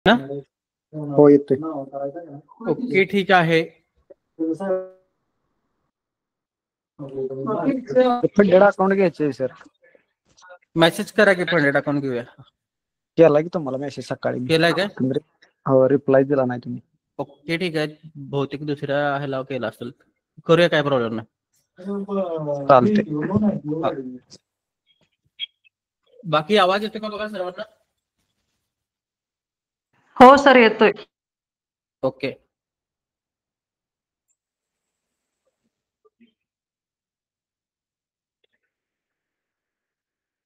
ना? हो येतोय. ओके ठीक आहे. फंडेड अकाउंट घ्यायचे सर. मेसेज करा की फंडेड अकाउंट घेऊया. केला की तुम्हाला मेसेज सकाळी. केलाय काय? हो रिप्लाय दिला नाही तुम्ही. ओके ठीक आहे. बहुतेक दुसऱ्या ह्याला केला असेल. करूया, काय प्रॉब्लेम नाही. चालते. बाकी आवाज येतो का बघा सर्वांना? हो सर येतोय. ओके.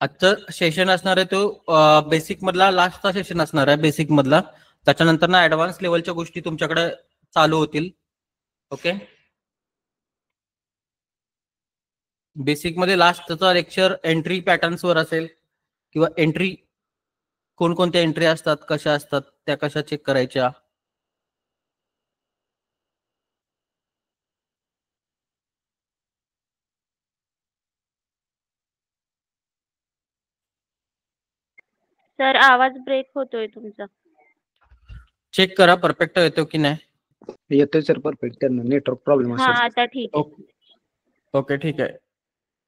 आजचं सेशन असणार आहे तो बेसिक मधला लास्टचा सेशन असणार आहे. बेसिक मधला त्याच्यानंतर ना ऍडव्हान्स लेवलच्या गोष्टी तुमच्याकडे चालू होतील. ओके. बेसिक मध्ये लास्टचा लेक्चर एंट्री पॅटर्न्स वर असेल किंवा एंट्री कोणकोणत्या एंट्री असतात, कशा असतात, त्या कशा चेक करायच्या. सर आवाज ब्रेक होतोय तुमचा. चेक करा परफेक्ट येतो की नाही. येतोय सर परफेक्ट. त्यांना नेटवर्क प्रॉब्लेम हा असेल. आता ठीक आहे. ओके ठीक आहे.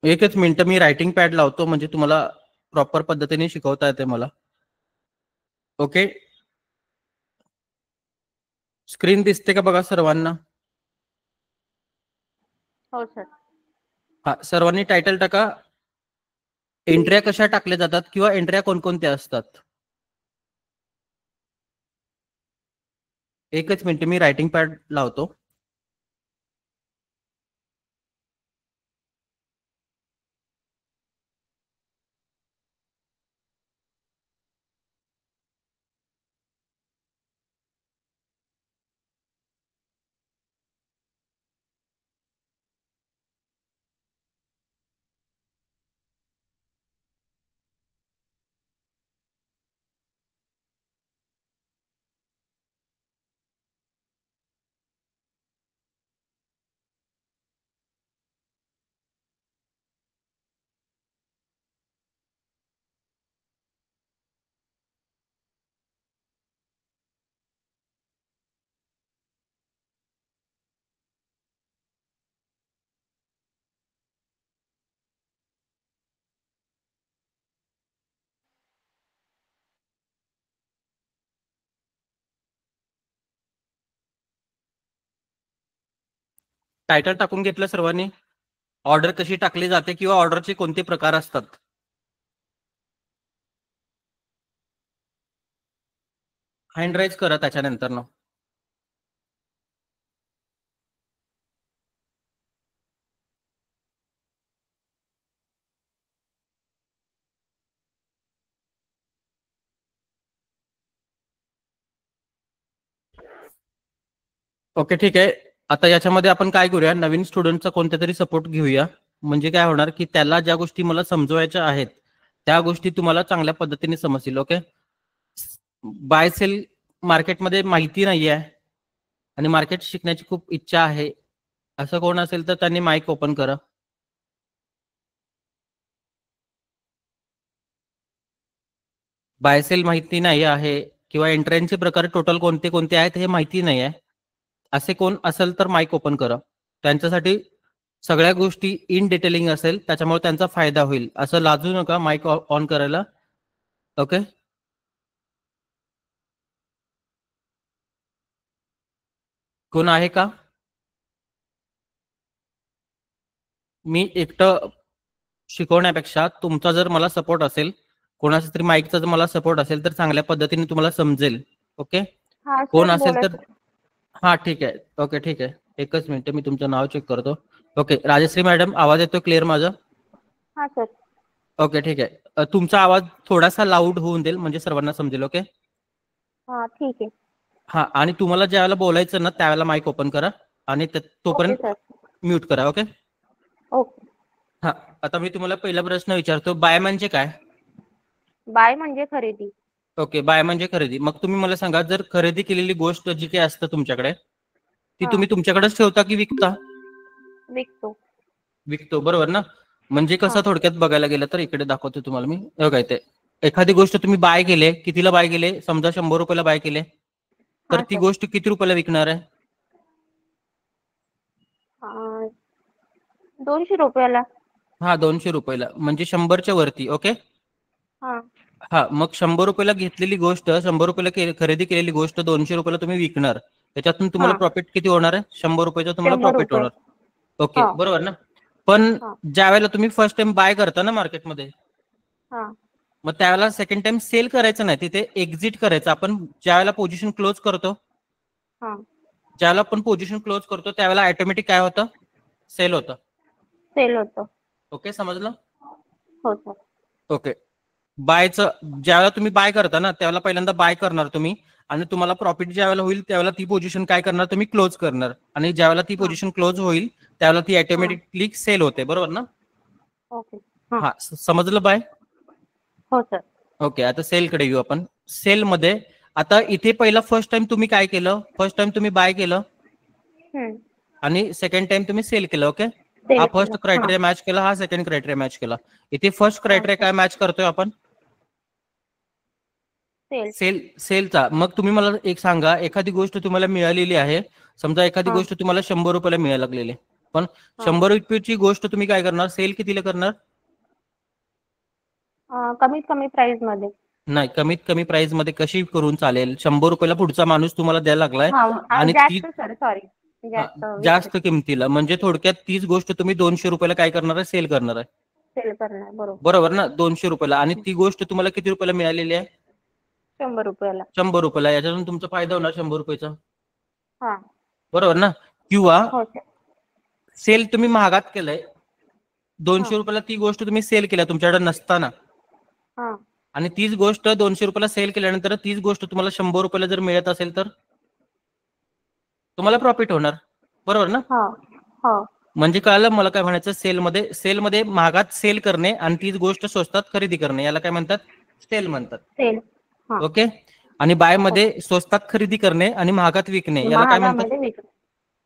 एकच मिनिट मी रायटिंग पॅड लावतो म्हणजे तुम्हाला प्रॉपर पद्धतीने शिकवता येते मला. ओके. स्क्रीन दिसते का बघा सर्वांना? हो सर. हा सर्वांनी टायटल टाका. एंट्र्या कशा टाकल्या जातात किंवा एंट्र्या कोणकोणत्या असतात. एकच मिनिट मी रायटिंग पॅड लावतो. टायटल टाकून घेतलं सर्वांनी. ऑर्डर कशी टाकली जाते किंवा ऑर्डरचे कोणते प्रकार असतात. हँड राईज करा त्याच्यानंतर ना. ओके ठीक आहे. आता याच्यामध्ये आपण काय करूया, नवीन स्टुडंटचा कोणत्या तरी सपोर्ट घेऊया. म्हणजे काय होणार की त्याला ज्या गोष्टी मला समजवायच्या आहेत त्या गोष्टी तुम्हाला चांगल्या पद्धतीने समजतील. ओके. बाय सेल मार्केटमध्ये माहिती नाही आहे आणि मार्केट शिकण्याची खूप इच्छा आहे असं कोण असेल तर त्यांनी माईक ओपन करा. बाय सेल माहिती नाही आहे किंवा एंट्र्यांचे प्रकार टोटल कोणते कोणते आहेत हे माहिती नाही आहे असे कोण असेल तर माईक ओपन करा. त्यांच्यासाठी सगळ्या गोष्टी इन डिटेलिंग असेल त्याच्यामुळे त्यांचा फायदा होईल. असं लाजू नका माईक ऑन करायला. ओके. कोण आहे का? मी एकटं शिकवण्यापेक्षा तुमचा जर मला सपोर्ट असेल, कोणाचा तरी माईकचा जर मला सपोर्ट असेल तर चांगल्या पद्धतीने तुम्हाला समजेल. ओके. कोण असेल तर हा ठीक आहे. ओके ठीक आहे. एकच मिनिट मी तुमचं नाव चेक करतो. ओके. राजश्री मॅडम आवाज येतो क्लिअर माझा? हा सर. ओके ठीक आहे. तुमचा आवाज थोडासा लाऊड होऊन देईल म्हणजे सर्वांना समजेल. ओके. हा ठीक आहे. हा आणि तुम्हाला ज्यावेळेला बोलायचं ना त्यावेळेला माईक ओपन करा आणि तोपर्यंत म्यूट करा. ओके. ओके. हा आता मी तुम्हाला पहिला प्रश्न विचारतो. बाय म्हणजे काय? बाय म्हणजे खरेदी. ओके. बाय म्हणजे खरेदी. मग तुम्ही मला सांगा, जर खरेदी केलेली गोष्ट जी काही असतं तुमच्याकडे ती तुम्ही तुमच्याकडेच ठेवता की विकता? विकतो. विकतो बरोबर ना. म्हणजे कसं थोडक्यात बघायला गेलं तर इकडे दाखवतो तुम्हाला मी. बघा इथे एखादी गोष्ट तुम्ही बाय केले, कितीला बाय केले? समजा 100 रुपयाला बाय केले, तर हा ती सर. गोष्ट किती रुपयाला विकणार आहे? 200 रुपयाला. हा 200 रुपयाला, म्हणजे 100च्या वरती. ओके. हा हा, मग 100 रुपयाला घेतलेली गोष्ट, 100 रुपयाला खरेदी केलेली गोष्ट 200 रुपयाला तुम्ही विकणार. त्याच्यातून तुम्हाला हा. प्रॉफिट किती होणार आहे? 100 रुपयाचं तुम्हाला 100 प्रॉफिट रुपये. होणार. ओके, हा बरोबर ना? पण हा ज्या वेळेला तुम्ही फर्स्ट टाइम बाय करता ना मार्केटमध्ये, हा मग त्यावेळेला सेकंड टाइम सेल करायचं नाही, तिथे एक्झिट करायचं. आपण ज्या वेळेला पोझिशन क्लोज करतो, हा. ज्यावेळेला आपण पोझिशन क्लोज करतो त्यावेळेला ऑटोमॅटिक काय होतं? सेल होतं. सेल होतं. ओके, समजलं? हो सर. ओके. बायचं ज्यावेळेला तुम्ही बाय करता ना, त्यावेळेला पहिल्यांदा बाय करणार तुम्ही, आणि तुम्हाला प्रॉफिट ज्या वेळेला होईल त्यावेळेला ती पोझिशन काय करणार? तुम्ही क्लोज करणार, आणि ज्यावेळेला ती हा. पोझिशन क्लोज होईल त्यावेळेला ती ऑटोमॅटिकली सेल होते. बरोबर ना? ओके. हा. हा, समजलं बाय? हो सर. ओके, आता सेल कडे येऊ आपण. सेल मध्ये आता इथे पहिला फर्स्ट टाइम तुम्ही काय केलं? फर्स्ट टाइम तुम्ही बाय केलं हम्म. आणि सेकंड टाइम तुम्ही सेल केलं. ओके, सेल हा केलं. फर्स्ट क्रायटेरिया मॅच केला, हा सेकंड क्रायटेरिया मॅच केला. इथे फर्स्ट क्रायटेरिया काय मॅच करतोय आपण? सेल. सेलचा. मग तुम्ही मला एक सांगा, एखादी गोष्ट तुम्हाला मिळालेली आहे, समजा एखादी हा. गोष्ट तुम्हाला 100 रुपयाला मिळायला लागलेली, पण हा. 100 रुपयाची गोष्ट तुम्ही काय करणार? सेल कितीला करणार? कमीत कमी प्राइस मध्ये. नाही, कमीत कमी प्राइस मध्ये कशी करून चालेल? 100 रुपयाला पुढचा माणूस तुम्हाला द्यायला लागलाय हा आणि ती जास्त सर, सॉरी, जास्त जास्त किमतीला, म्हणजे थोडक्यात तीच गोष्ट तुम्ही 200 रुपयाला काय करणार आहे? सेल करणार आहे. सेल करणार. बरोबर. बरोबर ना? 200 रुपयाला, आणि ती गोष्ट तुम्हाला किती रुपयाला मिळालेली आहे? 100 रुपयाला. 100 रुपयाला. याच्यातून तुमचा फायदा होणार 100 रुपयाचा. हा. बरोबर ना? किंवा हो सर. सेल तुम्ही महागात केलंय, 200 हा. रुपयाला ती गोष्ट तुम्ही सेल केल्या तुमच्याकडे नसताना, हा. आणि तीच गोष्ट 200 रुपयाला सेल केल्यानंतर तीच गोष्ट तुम्हाला 100 रुपयाला जर मिळत असेल तर तुम्हाला प्रॉफिट होणार. बरोबर ना? हा. हो. म्हणजे कळलं मला काय म्हणायचं? सेलमध्ये महागात सेल करणे आणि तीच गोष्ट स्वस्तात खरेदी करणे, याला काय म्हणतात? सेल म्हणतात. सेल. हा. ओके. आणि बाय मध्ये स्वस्तात खरेदी करणे आणि महागात विकणे, याला काय म्हणतात? महागामध्ये विकणे.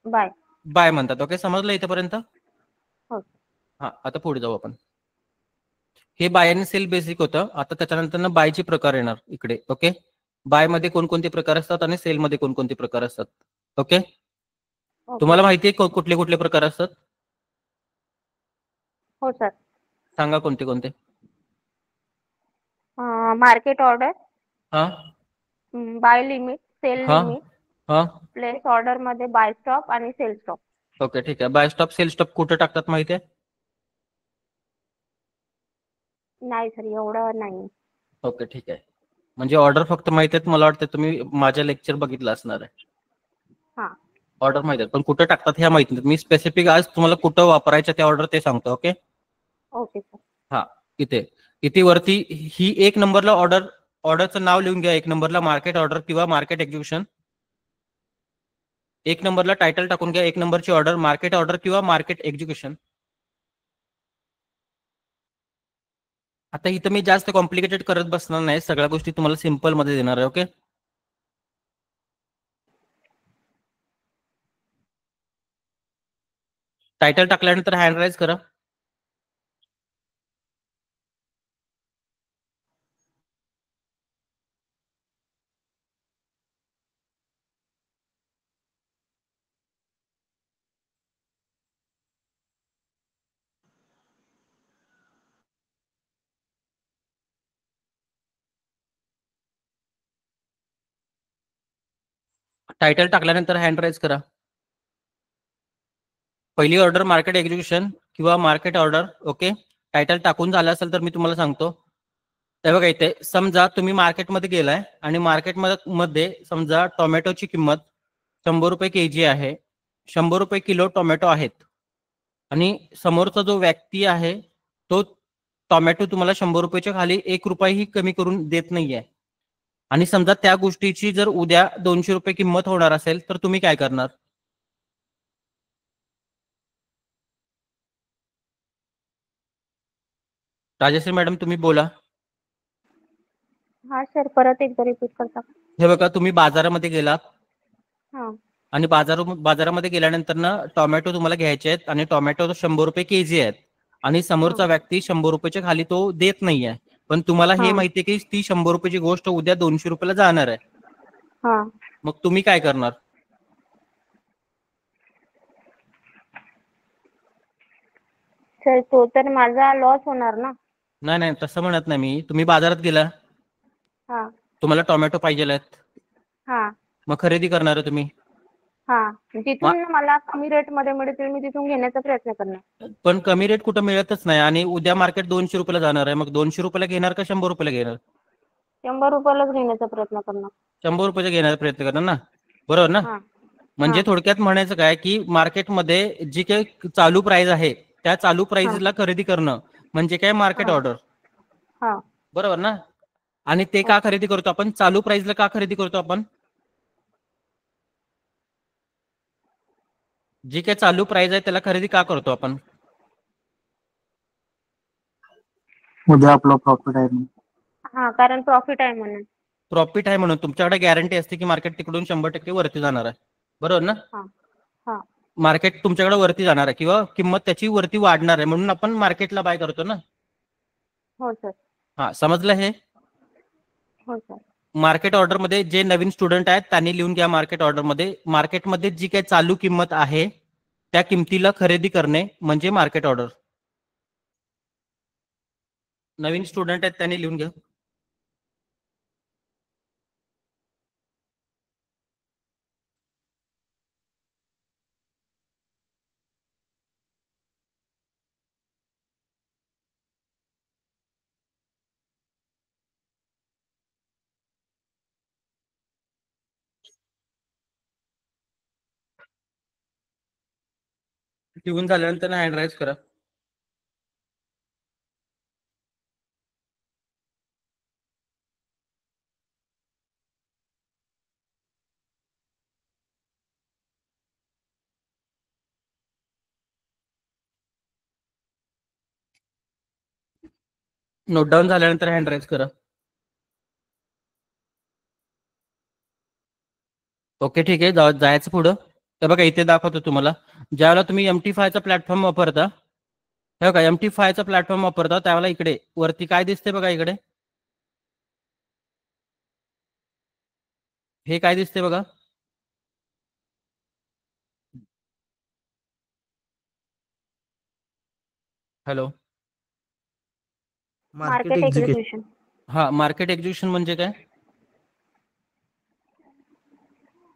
बाय. बाय म्हणतात. ओके, समजलं इथपर्यंत? हो. हा, आता पुढे जाऊ आपण. हे बाय आणि सेल बेसिक होतं. आता त्याच्यानंतर बायचे प्रकार येणार इकडे. ओके, बाय मध्ये कोणकोणते प्रकार असतात आणि सेल मध्ये कोणकोणते प्रकार असतात. ओके, तुम्हाला माहिती आहे कुठले कुठले प्रकार असतात? हो सर. सांगा कोणते कोणते. मार्केट ऑर्डर, हा बाय लिमिट, सेल हा लिमिट, हा प्लेस ऑर्डर मध्ये बाय स्टॉप आणि सेल स्टॉप. ओके, ठीक आहे. बाय स्टॉप सेल स्टॉप कुठे टाकतात माहिती आहे? नाही सर, एवढं नाही. ओके, ठीक आहे. म्हणजे ऑर्डर फक्त माहिती आहेत. मला वाटतं तुम्ही माझ्या लेक्चर बघितलं असणार आहे. हा. ऑर्डर माहिती आहेत, पण कुठे टाकतात ह्या माहिती नाही. मी स्पेसिफिक आज तुम्हाला कुठं वापरायचं ते ऑर्डर ते सांगतो. ओके. Okay sir. हा, इथे वरती ही 1 नंबरला ऑर्डरचं नाव लिहून घ्या. 1 नंबरला मार्केट ऑर्डर किंवा मार्केट एक्झिक्युशन. 1 नंबरला टायटल टाकून घ्या. 1 नंबरची ऑर्डर मार्केट ऑर्डर किंवा मार्केट एक्झिक्युशन. आता इथं मी जास्त कॉम्प्लिकेटेड करत बसणार नाही, सगळ्या गोष्टी तुम्हाला सिंपल मध्ये देणार आहे. ओके, टायटल टाकल्यानंतर हँड राईज करा. टायटल टाकल्यानंतर हँड राईज करा. पहिली ऑर्डर मार्केट एक्झिक्युशन किंवा मार्केट ऑर्डर. ओके, टायटल टाकून झालं असेल तर मी तुम्हाला सांगतो. ते बघा, इथे समजा तुम्ही मार्केटमध्ये गेलाय आणि मार्केटमध्ये समजा टोमॅटोची किंमत 100 रुपये केजी आहे, 100 रुपये किलो टोमॅटो आहेत, आणि समोरचा जो व्यक्ती आहे तो टोमॅटो तुम्हाला 100 रुपयाच्या खाली 1 रुपयाही कमी करून देत नाहीये, आणि समजा त्या गोष्टीची जर उद्या 200 रुपये किंमत होणार असेल तर तुम्ही काय करणार? राजश्री मॅडम तुम्ही बोला. हा सर, परत एकदा रिपीट करता. हे बघा, तुम्ही बाजारामध्ये गेलात हा. आणि बाजारामध्ये गेल्यानंतर ना टोमॅटो तुम्हाला घ्यायचे आहेत, आणि टोमॅटो 100 रुपये केजी आहेत, आणि समोरचा व्यक्ती 100 रुपयाच्या खाली तो देत नाहीये. पण तुम्हाला हे हा. माहितीये की ती 100 रुपयाची गोष्ट उद्या 200 रुपयाला जाणार आहे. हा. मग तुम्ही काय करणार? सर तो तर माझा लॉस होणार ना. नाही नाही, तसं म्हणत नाही मी. तुम्ही बाजारात गेला, हा. तुम्हाला टोमॅटो पाहिजे आहेत, हा. मग खरेदी करणार आहे तुम्ही. हा. जिथून मला कमी रेट मध्ये मिळतील मी तिथून घेण्याचा प्रयत्न करणार. पण कमी रेट कुठं मिळतच नाही आणि उद्या मार्केट 200 रुपयाला जाणार आहे. मग 200 रुपयाला घेणार का 100 रुपयाला घेणार? 100 रुपयालाच घेण्याचा प्रयत्न करणार. 100 रुपयाचा घेण्याचा प्रयत्न करणार ना, बरोबर ना? हा. म्हणजे हा. थोडक्यात म्हणायचं काय की मार्केटमध्ये जी काही चालू प्राइस आहे त्या चालू प्राइसला खरेदी करणं म्हणजे काय मार्केट हा. ऑर्डर, हा. बरोबर ना? आणि ते का खरेदी करतो आपण? चालू प्राइसला का खरेदी करतो आपण? जी काही चालू प्राइस आहे त्याला खरेदी का करतो आपण? उद्या आपला प्रॉफिट आहे म्हणून. हा, कारण प्रॉफिट आहे म्हणून. प्रॉफिट आहे म्हणून तुमच्याकडे गॅरंटी असते की मार्केट तिकडून 100% वरती जाणार आहे, बरोबर ना? हा. हा. मार्केट तुमच्याकडे वरती जाणार आहे किंवा किंमत त्याची वरती वाढणार आहे म्हणून आपण मार्केटला बाय करतो ना. हो सर. हा, समजलं हे? हो सर. मार्केट ऑर्डर मध्ये जे नवीन स्टुडंट आहेत त्यांनी लिहून घ्या. मार्केट ऑर्डर मध्ये मार्केटमध्ये जी काही चालू किंमत आहे त्या किमतीला खरेदी करणे म्हणजे मार्केट ऑर्डर. नवीन स्टुडंट आहेत त्यांनी लिहून घ्या. लिहून झाल्यानंतर हँड राईज करा. नोट डाऊन झाल्यानंतर हँड राईज करा. ओके, ठीक आहे. जायचं पुढं. तर बघा इथे दाखवतो तुम्हाला. ज्यावेळेला तुम्ही MT5चा प्लॅटफॉर्म वापरता, हे बघा MT5चा प्लॅटफॉर्म वापरता त्यावेळेला इकडे वरती काय दिसते बघा, इकडे हे काय दिसते बघा. हॅलो. Market execution. हा, मार्केट एक्झिक्युशन म्हणजे काय?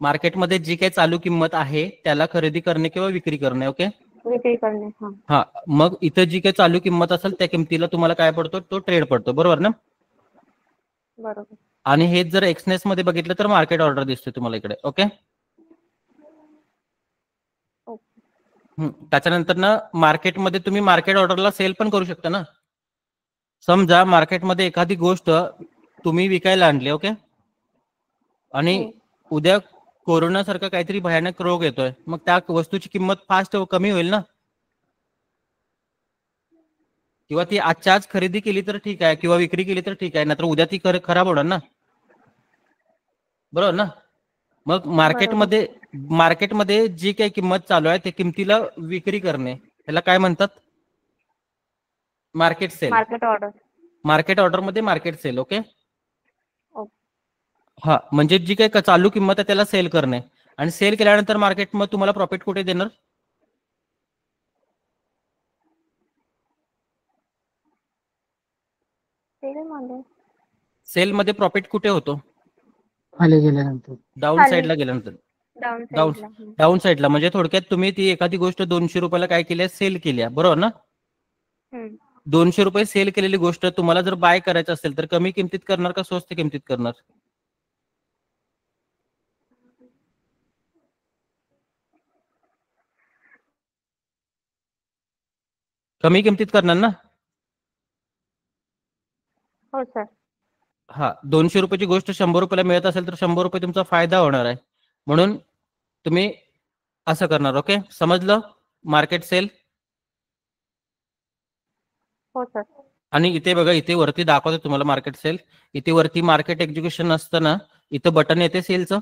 मार्केटमध्ये जी काही चालू किंमत आहे त्याला खरेदी करणे किंवा विक्री करणे. ओके, विक्री करणे. हा. हा. मग इथं जी काही चालू किंमत असेल त्या किमतीला तुम्हाला काय पडतो? तो ट्रेड पडतो, बरोबर ना? बरोबर. आणि हे जर एक्सनेस मध्ये बघितलं तर मार्केट ऑर्डर दिसते तुम्हाला इकडे. ओके. त्याच्यानंतर ना मार्केटमध्ये तुम्ही मार्केट ऑर्डरला सेल पण करू शकता ना. समजा मार्केटमध्ये एखादी गोष्ट तुम्ही विकायला आणली, ओके, आणि उद्या कोरोना सारखा काहीतरी भयानक रोग येतोय, मग त्या वस्तूची किंमत फास्ट कमी होईल ना. किंवा ती आजच्या आज खरेदी केली तर ठीक आहे किंवा विक्री केली तर ठीक आहे, नाहीतर उद्या ती खराब होणार ना, बरोबर ना? मग मार्केटमध्ये जी काही किंमत चालू आहे त्या किमतीला विक्री करणे त्याला काय म्हणतात? Market sell. Market order. Market order मध्ये मार्केट सेल. ओके. हा, म्हणजे जी काही चालू किंमत आहे त्याला सेल करणे. आणि सेल केल्यानंतर मार्केट मग तुम्हाला प्रॉफिट कुठे देणार? सेल मध्ये प्रॉफिट कुठे होतो? खाली गेल्यानंतर. डाऊन साईडला गेल्यानंतर. डाऊन डाऊन साईडला म्हणजे थोडक्यात तुम्ही ती एखादी गोष्ट 200 रुपयाला काय केली, सेल केली, बरोबर ना? 200 रुपये सेल केलेली गोष्ट तुम्हाला जर बाय करायचं असेल तर कमी किमतीत करणार का स्वस्त किमतीत करणार? कमी किमतीत करणार ना. हो सर. हा, 200 रुपयाची गोष्ट 100 रुपयाला मिळत असेल तर 100 रुपये तुमचा फायदा होणार आहे, म्हणून तुम्ही असं करणार. ओके, समजलं? Market sell. हो सर. आणि इथे बघा, इथे वरती दाखवतो तुम्हाला मार्केट सेल. इथे वरती मार्केट एक्झिक्युशन असताना इथं बटन येते सेलचं,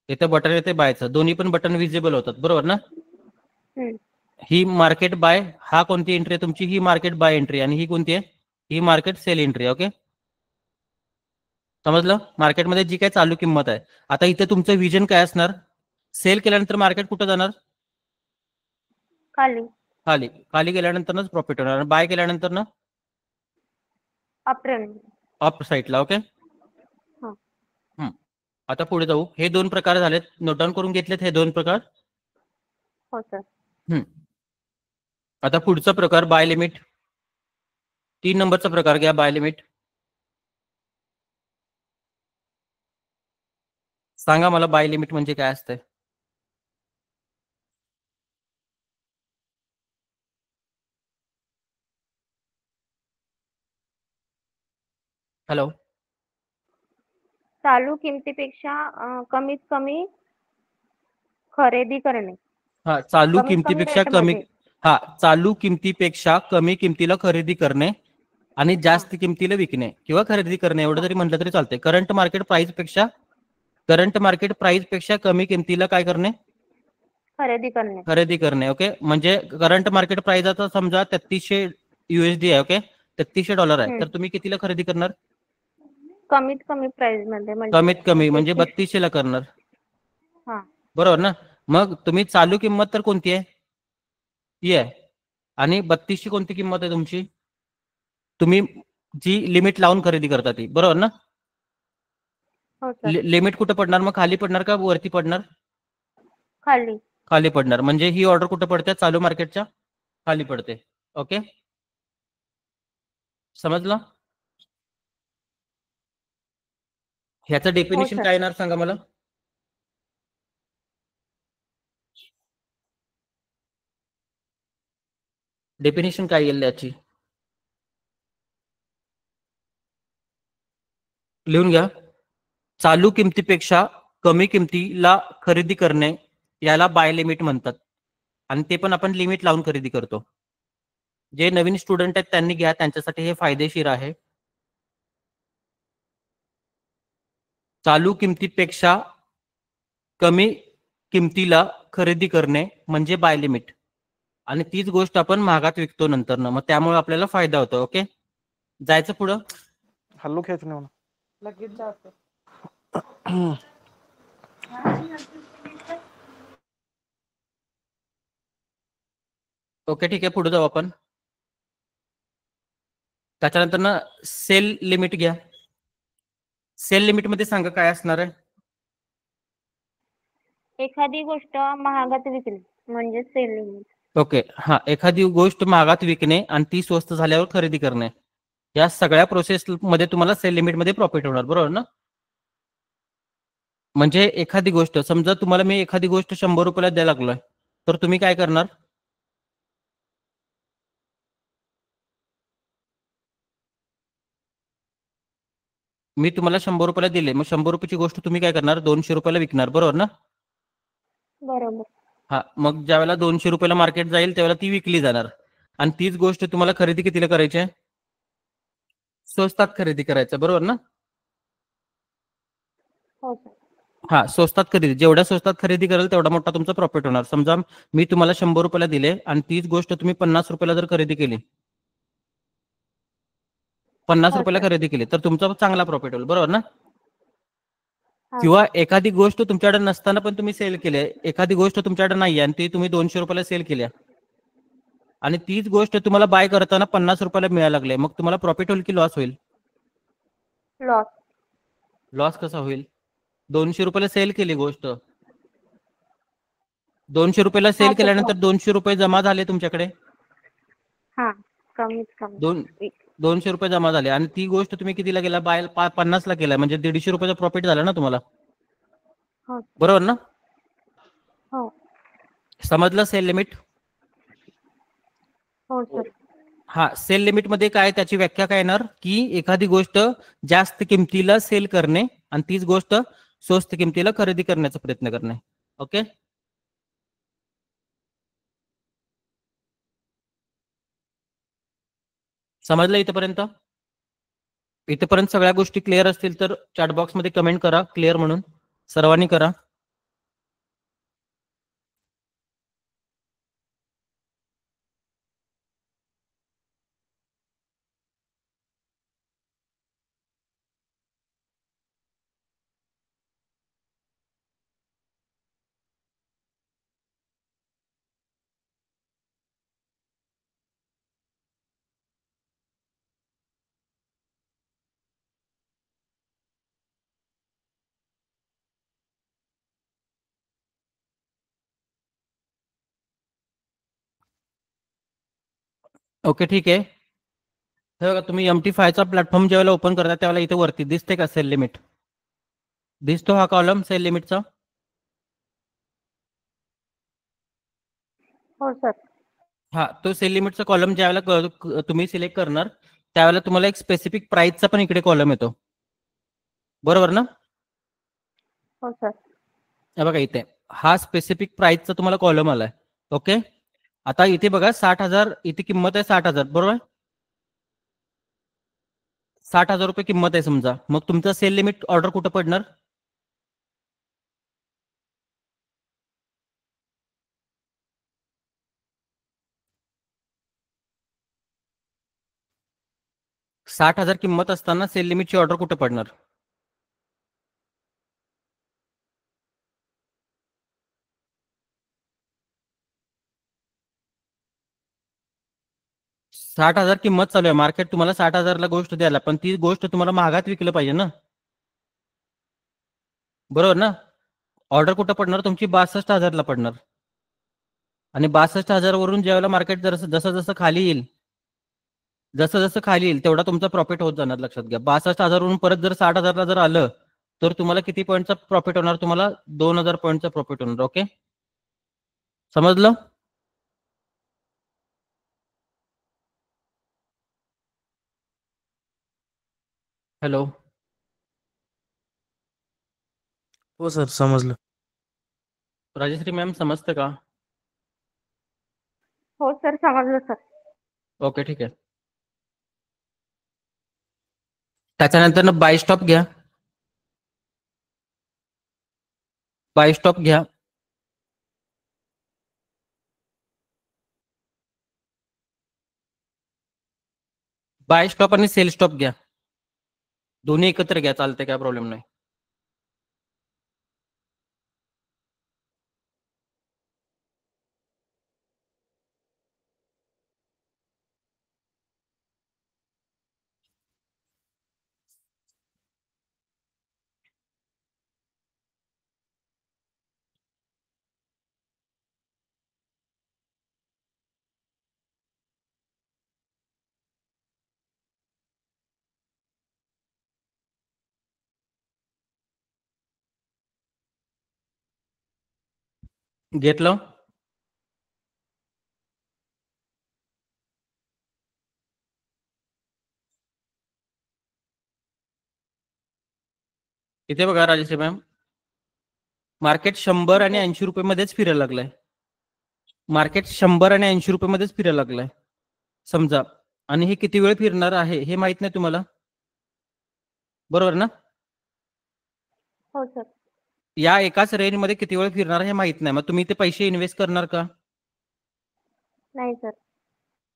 इथं बटन येते बायचं. दोन्ही पण बटन विजिबल होतात, बरोबर ना? ही मार्केट बाय, हा कोणती एंट्री आहे तुमची? ही मार्केट बाय एंट्री. आणि ही कोणती आहे? ही मार्केट सेल एंट्री. ओके, समजलं. मार्केटमध्ये जी काय चालू किंमत आहे, आता इथे तुमचं विजन काय असणार? सेल केल्यानंतर मार्केट कुठं जाणार? खाली. खाली. खाली गेल्यानंतरच प्रॉफिट होणार. बाय केल्यानंतर ना अप ट्रेंड. अप साईडला. ओके, हा. आता पुढे जाऊ. हे दोन प्रकार झालेत, नोट डाऊन करून घेतलेत हे दोन प्रकार. हो सर. आता पुढचा प्रकार बाय लिमिट. 3 नंबरचा प्रकार घ्या, बाय लिमिट. सांगा मला बाय लिमिट म्हणजे काय असतंय? हॅलो. चालू किमतीपेक्षा कमीत कमी खरेदी करणे. हा, चालू कमीत कमी किमतीपेक्षा rate कमी. मध्ये. हा, चालू किमतीपेक्षा कमी किमतीला खरेदी करणे आणि जास्त किमतीला विकणे किंवा खरेदी करणे, एवढं जरी म्हटलं तरी चालतंय. करंट मार्केट प्राइस पेक्षा कमी किमतीला काय करणे? खरेदी करणे. खरेदी करणे. ओके, म्हणजे करंट मार्केट प्राइस आता समजा 3300 USD आहे. ओके, $3300 आहे, तर तुम्ही कितीला खरेदी करणार? कमीत कमी प्राइस मध्ये, म्हणजे कमीत कमी म्हणजे 33. 3200 ला करणार. हा. बरोबर ना? मग तुम्ही चालू किंमत तर कोणती आहे? ती आहे. आणि 3200 कोणती किंमत आहे तुमची? तुम्ही जी लिमिट लावून खरेदी करता ती. बरोबर ना? हो सर. लिमिट कुठं पडणार मग? खाली पडणार का वरती पडणार? खाली. खाली पडणार. म्हणजे ही ऑर्डर कुठं पडते? चालू मार्केटच्या खाली पडते. ओके, समजलं? ह्याचं हो डेफिनेशन सर. काय येणार सांगा मला? डेफिनेशन काय येईल याची? लिहून घ्या. चालू किमतीपेक्षा कमी किमतीला खरेदी करणे याला बाय लिमिट म्हणतात, आणि ते पण आपण लिमिट लावून खरेदी करतो. जे नवीन स्टुडंट आहेत त्यांनी घ्या, त्यांच्यासाठी हे फायदेशीर आहे. चालू किमतीपेक्षा कमी किमतीला खरेदी करणे म्हणजे बाय लिमिट, आणि तीच गोष्ट आपण महागात विकतो नंतर ना, मग त्यामुळे आपल्याला फायदा होतो. ओके, जायचं पुढं. हल्लो खेचणे म्हणा. लगेच जातो. ओके, ठीक आहे, पुढे जाऊ आपण. त्याच्यानंतर ना सेल लिमिट घ्या. सेल लिमिट मध्ये सांगा काय असणार आहे? एखादी गोष्ट महागात विकणे म्हणजे सेल लिमिट. ओके, हा, एखादी गोष्ट महागात विकणे आणि ती स्वस्त झाल्यावर खरेदी करणे, या सगळ्या प्रोसेस मध्ये तुम्हाला सेल लिमिट मध्ये प्रॉफिट होणार. बरोबर ना? म्हणजे एखादी गोष्ट, समजा तुम्हाला मी एखादी गोष्ट 100 रुपयाला द्यायला लागलोय, तर तुम्ही काय करणार? मी तुम्हाला 100 रुपयाला दिले, मग 100 रुपयाची गोष्ट तुम्ही काय करणार? 200 रुपयाला विकणार. बरोबर ना? बरोबर. हा, मग ज्या वेळेला 200 रुपयाला मार्केट जाईल त्यावेळेला ती विकली जाणार, आणि तीच गोष्ट तुम्हाला खरेदी कितीला करायची आहे? स्वस्तात खरेदी करायचं. बरोबर ना? हो सर. हा, स्वस्तात खरेदी. जेवढ्या स्वस्तात खरेदी कराल तेवढा मोठा तुमचा प्रॉफिट होणार. समजा मी तुम्हाला 100 रुपयाला दिले आणि तीच गोष्ट तुम्ही 50 रुपयाला जर खरेदी केली, 50 हो रुपयाला सर. खरेदी केली, तर तुमचा चांगला प्रॉफिट होईल. बरोबर ना? हा किंवा सर. एखादी गोष्ट तुमच्याकडे नसताना पण तुम्ही सेल केली, एखादी गोष्ट तुमच्याकडे नाही आणि ती तुम्ही 200 रुपयाला सेल केल्या, आणि तीच गोष्ट तुम्हाला बाय करताना 50 रुपयाला मिळायला लागले, मग तुम्हाला प्रॉफिट होईल की लॉस होईल? लॉस. लॉस कसा होईल? 200 रुपयाला सेल केली गोष्ट, 200 रुपयाला हा सेल तर केल्यानंतर 200 रुपये जमा झाले तुमच्याकडे. हा, कमीत कमी. 200 रुपये जमा झाले, आणि ती गोष्ट तुम्ही कितीला गेला? बाय 50 ला केला, म्हणजे 150 रुपयाचा प्रॉफिट झाला ना तुम्हाला. हो. बरोबर ना? हो. समजलं सेल लिमिट? हो सर. हा, सेल लिमिट मध्ये काय, त्याची व्याख्या काय येणार की एखादी गोष्ट जास्त किमतीला सेल करणे आणि तीच गोष्ट स्वस्त किमतीला खरेदी करण्याचा प्रयत्न करणे. ओके, समजलं इथपर्यंत? इथपर्यंत सगळ्या गोष्टी क्लिअर असतील तर चॅट बॉक्स मध्ये कमेंट करा क्लिअर म्हणून. सर्वांनी करा. ओके ठीक आहे. हे बघा तुम्ही MT5 चा प्लॅटफॉर्म ज्यावेळेला ओपन करता त्यावेळेला इथे वरती दिसते का सेल लिमिट? दिसतो हा कॉलम सेल लिमिटचा? हो सर. हा, तो सेल लिमिटचा कॉलम ज्यावेळेला तुम्ही सिलेक्ट करणार त्यावेळेला तुम्हाला एक स्पेसिफिक प्राइसचा पण इकडे कॉलम येतो, बरोबर ना? हो सर. हे बघा इथे हा स्पेसिफिक प्राइसचा तुम्हाला कॉलम आलाय. ओके, आता इथे बघा 60,000 इथे किंमत आहे 60,000, बरोबर? 60,000 रुपये किंमत आहे समजा, मग तुमचा सेल लिमिट ऑर्डर कुठं पडणार? $60,000 किंमत असताना सेल लिमिटची ऑर्डर कुठं पडणार? $60,000 किंमत चालू आहे, मार्केट तुम्हाला 60,000 ला गोष्ट द्यायला, पण ती गोष्ट तुम्हाला महागात विकलं पाहिजे ना, बरोबर ना? ऑर्डर कुठं पडणार तुमची? 62,000 ला पडणार. आणि 62,000 वरून ज्यावेळेला मार्केट जसं जसं खाली येईल, जसं जसं खाली येईल तेवढा तुमचा प्रॉफिट होत जाणार. लक्षात घ्या, 62,000 वरून परत जर 60,000 ला जर आलं तर तुम्हाला किती पॉईंटचा प्रॉफिट होणार? तुम्हाला 2,000 पॉईंटचा प्रॉफिट होणार. ओके, समजलं? हॅलो, हो सर, समजलं. राजश्री मॅम, समजतं का? हो सर, समजलं सर. ओके ठीक आहे. त्याच्यानंतर बाय स्टॉप घ्या, बाय स्टॉप घ्या. बाय स्टॉप आणि सेल स्टॉप घ्या, दोन्ही एकत्र घ्या, चालते, काय प्रॉब्लेम नाही. घेतलं? इथे बघा राजश्री मॅम, मार्केट 100 आणि 80 रुपये मध्येच फिरायला लागलाय. मार्केट 100 आणि 80 रुपये मध्येच फिरायला लागलाय समजा, आणि हे किती वेळ फिरणार आहे हे माहित नाही तुम्हाला, बरोबर ना? हो सर. या एकाच रेंज मध्ये किती वेळ फिरणार हे माहित नाही, मग तुम्ही ते पैसे इन्व्हेस्ट करणार का? नाही सर.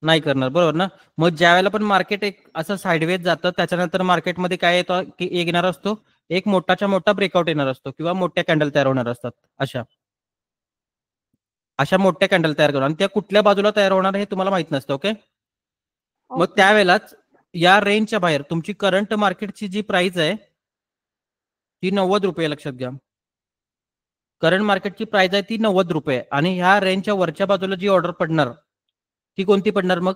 नाही करणार, बरोबर ना? मग ज्या वेळेला पण मार्केट एक असं साईडवेज जातं त्याच्यानंतर मार्केटमध्ये काय येतं की एक येणार असतो, एक मोठाच्या मोठा ब्रेकआउट येणार असतो किंवा मोठ्या कॅन्डल तयार होणार असतात. अशा मोठ्या कॅन्डल तयार करून, आणि त्या कुठल्या बाजूला तयार होणार हे तुम्हाला माहित नसतं. ओके, मग त्यावेळेलाच या रेंजच्या बाहेर तुमची करंट मार्केटची जी प्राइस आहे ती 90 रुपये. लक्षात घ्या, करंट मार्केटची प्राइस आहे ती 90 रुपये, आणि ह्या रेंजच्या वरच्या बाजूला जी ऑर्डर पडणार ती कोणती पडणार? मग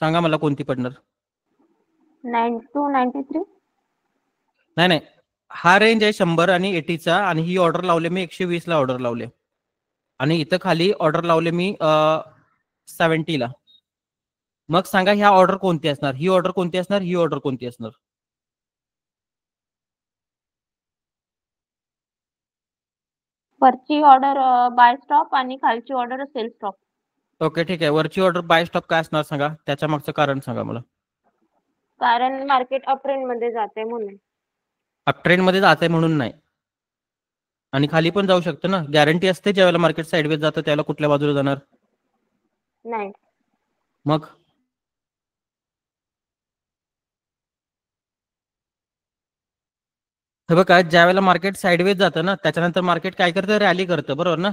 सांगा मला कोणती पडणार? 92-93. नाही नाही, हा रेंज आहे 100 आणि 80चा, आणि ही ऑर्डर लावले मी 120 ला ऑर्डर लावले, आणि इथं खाली ऑर्डर लावले मी 70 ला. मग सांगा ह्या ऑर्डर कोणती असणार? ही ऑर्डर कोणती असणार? ही ऑर्डर कोणती असणार? वरची ऑर्डर बाय स्टॉप आणि खालची ऑर्डर सेल स्टॉप. ओके ठीक आहे, वरची ऑर्डर बाय स्टॉप काय असणार सांगा, त्याच्या मागचं कारण सांगा मला. कारण मार्केट अप ट्रेंड मध्ये जाते म्हणून. अप ट्रेंड मध्ये जाते म्हणून नाही, आणि खाली पण जाऊ शकतं ना, गॅरंटी असते ज्यावेळेला मार्केट साईडवेज जातं त्यावेळेला कुठल्या बाजूला जाणार? नाही. मग हे बघा, ज्या वेळेला मार्केट साईडवेज जातं ना त्याच्यानंतर मार्केट काय करतं? रॅली करतं, बरोबर ना?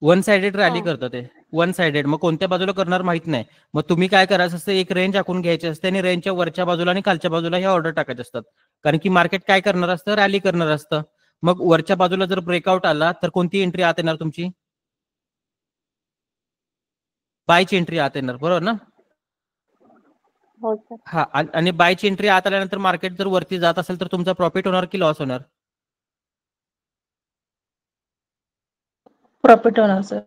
वन साइडेड रॅली करतं ते, वन साइडेड. मग कोणत्या बाजूला करणार माहित नाही, मग तुम्ही काय करायचं असतं, एक रेंज आखून घ्यायची असते आणि रेंजच्या वरच्या बाजूला आणि खालच्या बाजूला हे ऑर्डर टाकायचे असतात, कारण की मार्केट काय करणार असतं? रॅली करणार असतं. मग वरच्या बाजूला जर ब्रेकआउट आला तर कोणती एंट्री आत येणार तुमची? बायची एंट्री आत येणार, बरोबर ना? हो सर. हा, आणि बायची एंट्री आत आल्यानंतर मार्केट जर वरती जात असेल तर तुमचा प्रॉफिट होणार की लॉस होणार? प्रॉफिट होणार सर.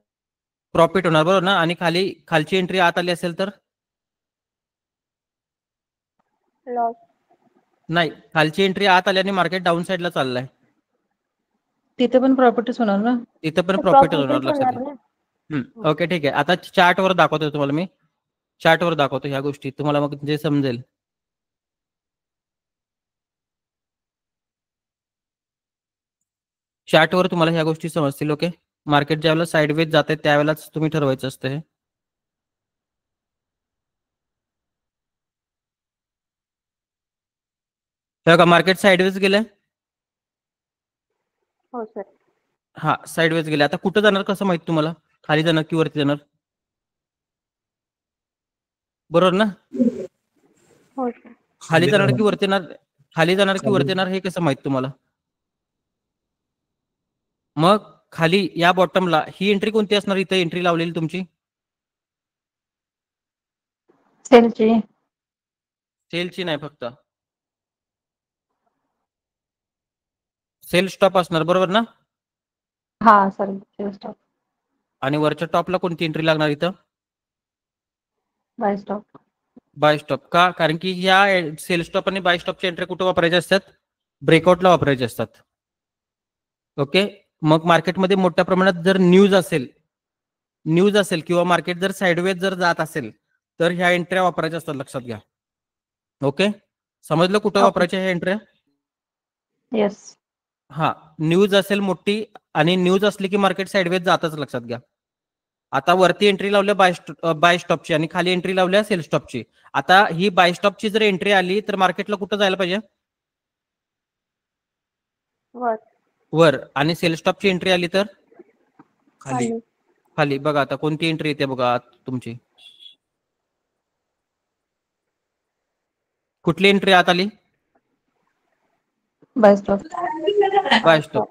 प्रॉफिट होणार, बरोबर ना? आणि खालची एंट्री आत आली असेल तर लॉस. नाही, खालची एंट्री आत आली आणि मार्केट डाऊन साईडला चाललाय, तिथे पण प्रॉफिटच होणार ना. तिथं पण प्रॉफिट होणार, प्रॉफिटच लक्षात होणार घ्या. ना. ओके, ठीक आहे. आता चार्ट वर दाखवतो तुम्हाला मी, चार्ट वर दाखवतो ह्या गोष्टी, तुम्हाला मग जे समजेल. चार्ट वर तुम्हाला ह्या गोष्टी समजतील. ओके, मार्केट ज्यावेळेला साईडवेज जाते त्यावेळेलाच तुम्ही ठरवायचं असतं हे. बघा, मार्केट साईडवेज गेलंय. हो सर. हा, साईडवेज गेले. आता कुठं जाणार कसं माहित तुम्हाला? खाली जाणार की वरती जाणार? बरोबर ना? हो सर. खाली जाणार की वरती येणार? खाली जाणार की वरती येणार हे कसं माहित तुम्हाला? मग खाली या बॉटमला ही एंट्री कोणती असणार? इथं एंट्री लावलेली तुमची सेलची. सेलची नाही, फक्त सेल स्टॉप असणार, बरोबर ना? हा सर, सेल स्टॉप. आणि वरच्या टॉपला कोणती एंट्री लागणार इथं? Buy stop. Buy stop. का? कारण की ह्या सेल स्टॉप आणि बाय स्टॉपच्या एंट्री कुठे वापरायच्या असतात? ब्रेकआउटला वापरायचे असतात. ओके, मग मार्केटमध्ये मोठ्या प्रमाणात जर न्यूज असेल किंवा मार्केट जर साईडवेज जर जात असेल तर ह्या एंट्र्या वापरायच्या असतात, लक्षात घ्या. ओके, समजलं कुठं वापरायच्या ह्या एंट्र्या? येस. हा, न्यूज असेल मोठी आणि न्यूज असली की मार्केट साईडवेज जातच, लक्षात घ्या. आता वरती एंट्री लावल्या बाय स्टॉपची आणि खाली एंट्री लावल्या सेल स्टॉपची. आता ही बाय स्टॉपची जर एंट्री आली तर मार्केटला कुठं जायला पाहिजे? वर. वर. आणि सेल स्टॉपची एंट्री आली तर खाली. खाली. बघा आता कोणती एंट्री येते बघा तुमची. कुठली एंट्री आत आली? Buy stop. Buy stop.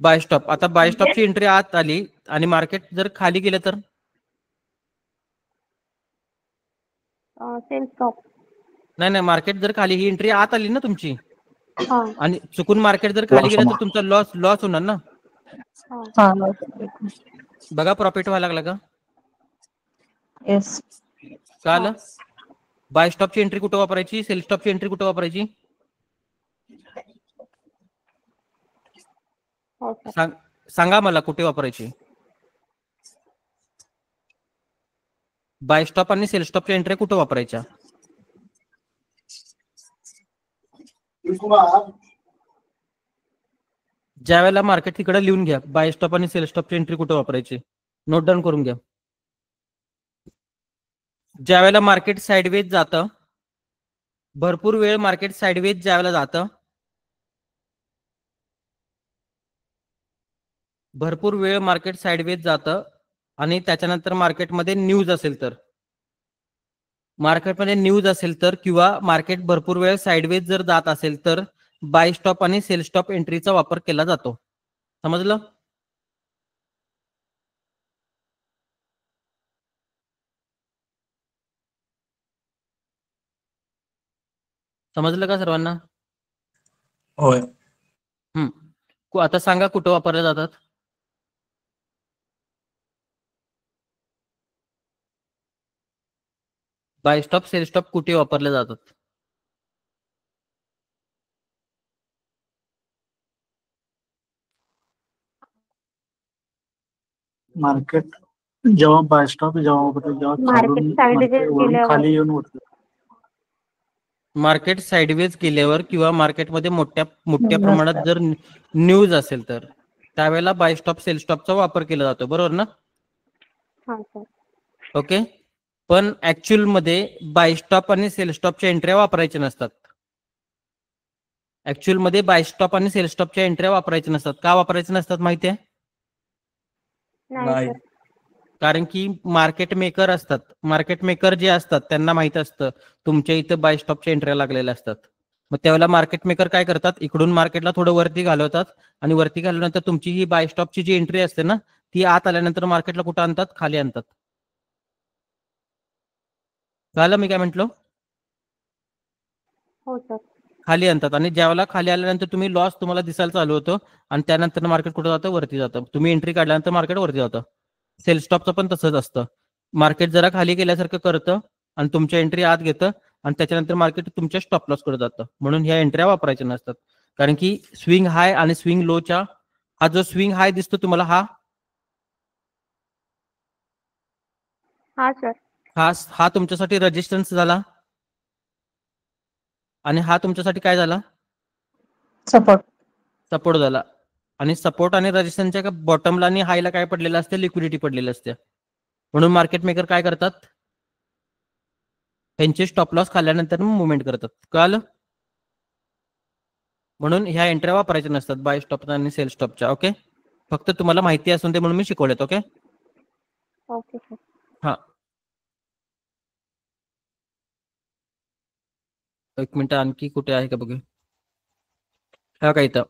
Buy stop. आता बाय स्टॉपची एंट्री आत आली आणि मार्केट जर खाली गेलं तर सेल स्टॉप. नाही, मार्केट जर खाली, ही एंट्री आत आली ना तुमची, हा. आणि चुकून मार्केट जर खाली गेलं तर तुमचा लॉस होणार ना. हा. बघा, प्रॉफिट व्हायला लागला का? येस. कळालं? बाय स्टॉपची एंट्री कुठं वापरायची? सेल स्टॉपची एंट्री कुठं वापरायची? हो सर. सांगा मला कुठे वापरायची? बाय स्टॉप आणि सेल स्टॉपच्या एंट्री कुठं वापरायच्या? ज्या वेळेला मार्केट तिकडे लिहून घ्या, बाय स्टॉप आणि सेल स्टॉपची एंट्री कुठं वापरायची, नोट डाऊन करून घ्या. ज्या वेळेला मार्केट साईडवेज जातं, भरपूर वेळ मार्केट साईडवेज ज्या वेळेला जातं, भरपूर वेळ मार्केट साईडवेज जातं आणि त्याच्यानंतर मार्केटमध्ये न्यूज असेल तर, किंवा मार्केट भरपूर वेळ साईडवेज जर जात असेल तर बाय स्टॉप आणि सेल स्टॉप एंट्रीचा वापर केला जातो. समजलं? समजलं का सर्वांना? होय. आता सांगा कुठं वापरल्या जातात? बाय स्टॉप, सेल स्टॉप कुठे वापरले जातात? मार्केट जेव्हा बाय स्टॉप जेव्हा मार्केट साईडवेज गेल्यावर. खाली येऊन उठतं. मार्केट साईडवेज गेल्यावर किंवा मार्केटमध्ये मोठ्या प्रमाणात जर न्यूज असेल तर त्यावेळेला बाय स्टॉप, सेल स्टॉपचा वापर केला जातो, बरोबर ना? हा सर. ओके, पण ऍक्च्युअल मध्ये बाय स्टॉप आणि सेल स्टॉपच्या एंट्र्या वापरायच्या नसतात. ऍक्च्युअल मध्ये बाय स्टॉप आणि सेल स्टॉपच्या एंट्र्या वापरायच्या नसतात. का वापरायच्या नसतात माहिती आहे? नाही सर. कारण की मार्केट मेकर जे असतात त्यांना माहित असतं तुमच्या इथं बाय स्टॉपच्या एंट्र्या लागलेल्या असतात. मग त्यावेळेला मार्केट मेकर काय करतात, इकडून मार्केटला थोडं वरती घालवतात आणि वरती घालवल्यानंतर तुमची ही बाय स्टॉपची जी एंट्री असते ना, ती आत आल्यानंतर मार्केटला कुठं आणतात, खाली आणतात. कळलं मी काय म्हंटलो? हो सर. खाली आणतात आणि ज्यावेळेला खाली आल्यानंतर तुम्ही लॉस तुम्हाला दिसायला चालू होतो आणि त्यानंतर मार्केट कुठं जातं, वरती जातं. तुम्ही एंट्री काढल्यानंतर मार्केट वरती जातं. सेल स्टॉपचं पण तसंच असतं. मार्केट जरा खाली गेल्यासारखं करतं आणि तुमच्या एंट्री आत घेतं आणि त्याच्यानंतर मार्केट तुमच्या स्टॉप लॉस कडे जातं. म्हणून ह्या एंट्र्या वापरायच्या नसतात. कारण की स्विंग हाय आणि स्विंग लोच्या, हा जो स्विंग हाय दिसतो तुम्हाला, हा सर. हा तुमच्यासाठी रेजिस्टन्स झाला आणि हा तुमच्यासाठी काय झाला, सपोर्ट. सपोर्ट झाला. आणि सपोर्ट आणि रेजिस्टन्सच्या बॉटमला आणि हायला काय पडलेलं असते, लिक्विडिटी पडलेली असते. म्हणून मार्केट मेकर काय करतात, त्यांचे स्टॉप लॉस खाल्ल्यानंतर मुवमेंट करतात. कळलं? म्हणून ह्या एंट्र्या वापरायच्या नसतात बाय स्टॉपच्या आणि सेल स्टॉपच्या. ओके, फक्त तुम्हाला माहिती असून ते म्हणून मी शिकवलेत. Okay okay sir. हा, एक मिनिट, आणखी कुठे आहे का बघू. हा काय इथं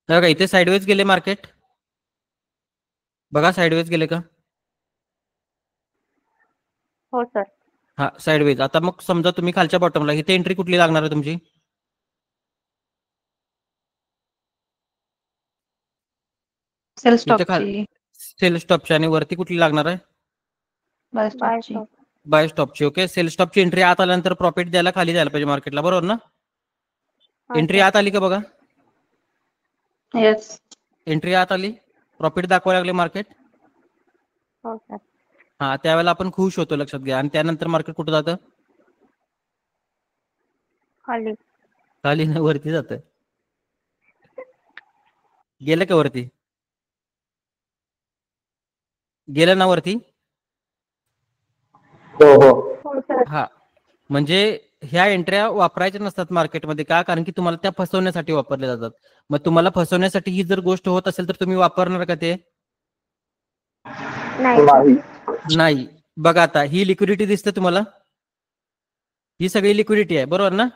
का इथे साईडवेज गेले मार्केट, बघा साईडवेज गेले का. हो सर. हा साईडवेज. आता मग समजा तुम्ही खालच्या बॉटमला, इथे एंट्री कुठली लागणार आहे तुमची, सेल इथे खाल स्टॉपची. सेल स्टॉपची, आणि वरती कुठली लागणार आहे, बाय बाय स्टॉपची. स्टॉप. बाय स्टॉपची. ओके, सेल स्टॉपची एंट्री आत आल्यानंतर प्रॉफिट द्यायला खाली जायला पाहिजे मार्केटला, बरोबर ना. हा एंट्री सर. आत आली का बघा, येस. एंट्री आत आली, प्रॉफिट दाखवायला लागले मार्केट. हो सर. हा, त्यावेळेला आपण खुश होतो, लक्षात घ्या. आणि त्यानंतर मार्केट कुठं जातं, खाली. खाली ना वरती जातं. गेलं का वरती, गेलं ना वरती. हो सर. हा, म्हणजे ह्या एंट्र्या वापरायच्या नसतात मार्केटमध्ये. का, कारण की तुम्हाला त्या फसवण्यासाठी वापरल्या जातात. मग तुम्हाला फसवण्यासाठी ही जर गोष्ट होत असेल तर तुम्ही वापरणार का ते, नाही सर. नाही. बघा आता ही लिक्विडिटी दिसते तुम्हाला, ही सगळी लिक्विडिटी आहे, बरोबर ना.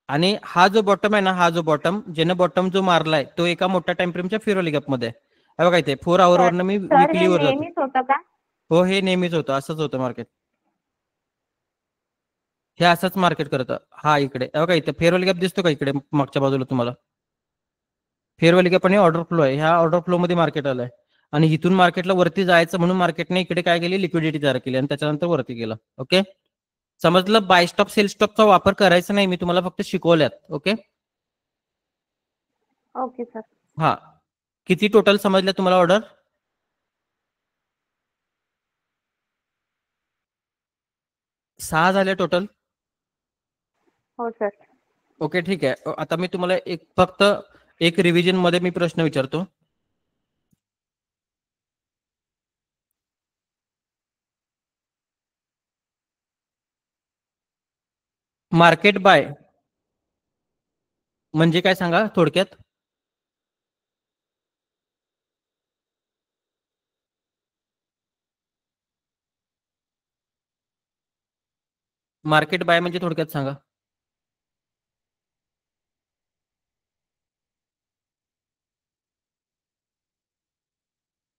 आणि हा जो बॉटम आहे ना, हा जो बॉटम, ज्याने बॉटम जो मारलाय तो एका मोठ्या टाइम फ्रेमच्या फिरोली गप मध्ये आहे. बघा इथे 4 आवर वरनं मी सर हे विकलीवर जातो. नेहमीच होतं का? हो, हे नेहमीच होतं, असंच होतं मार्केट. हे असंच मार्केट करतं. हा इकडे बघा, इथे फेअरवेल गॅप दिसतो का इकडे मागच्या बाजूला तुम्हाला, फेअरवेल गॅप आणि ऑर्डर फ्लो आहे. ह्या ऑर्डर फ्लो मध्ये मार्केट आलंय आणि इथून मार्केटला वरती जायचं म्हणून मार्केटने इकडे काय केली, लिक्विडिटी तयार केली आणि त्याच्यानंतर वरती गेला. ओके, समजलं. बाय स्टॉप सेल स्टॉपचा वापर करायचा नाही, मी तुम्हाला फक्त शिकवल्यात. Okay okay sir. हा, किती टोटल समजल्या तुम्हाला ऑर्डर, 6 झाले टोटल. हो सर. ओके ठीक आहे. आता मी तुम्हाला फक्त एक रिव्हिजन मध्ये मी प्रश्न विचारतो. मार्केट बाय म्हणजे काय सांगा थोडक्यात. मार्केट बाय म्हणजे थोडक्यात सांगा.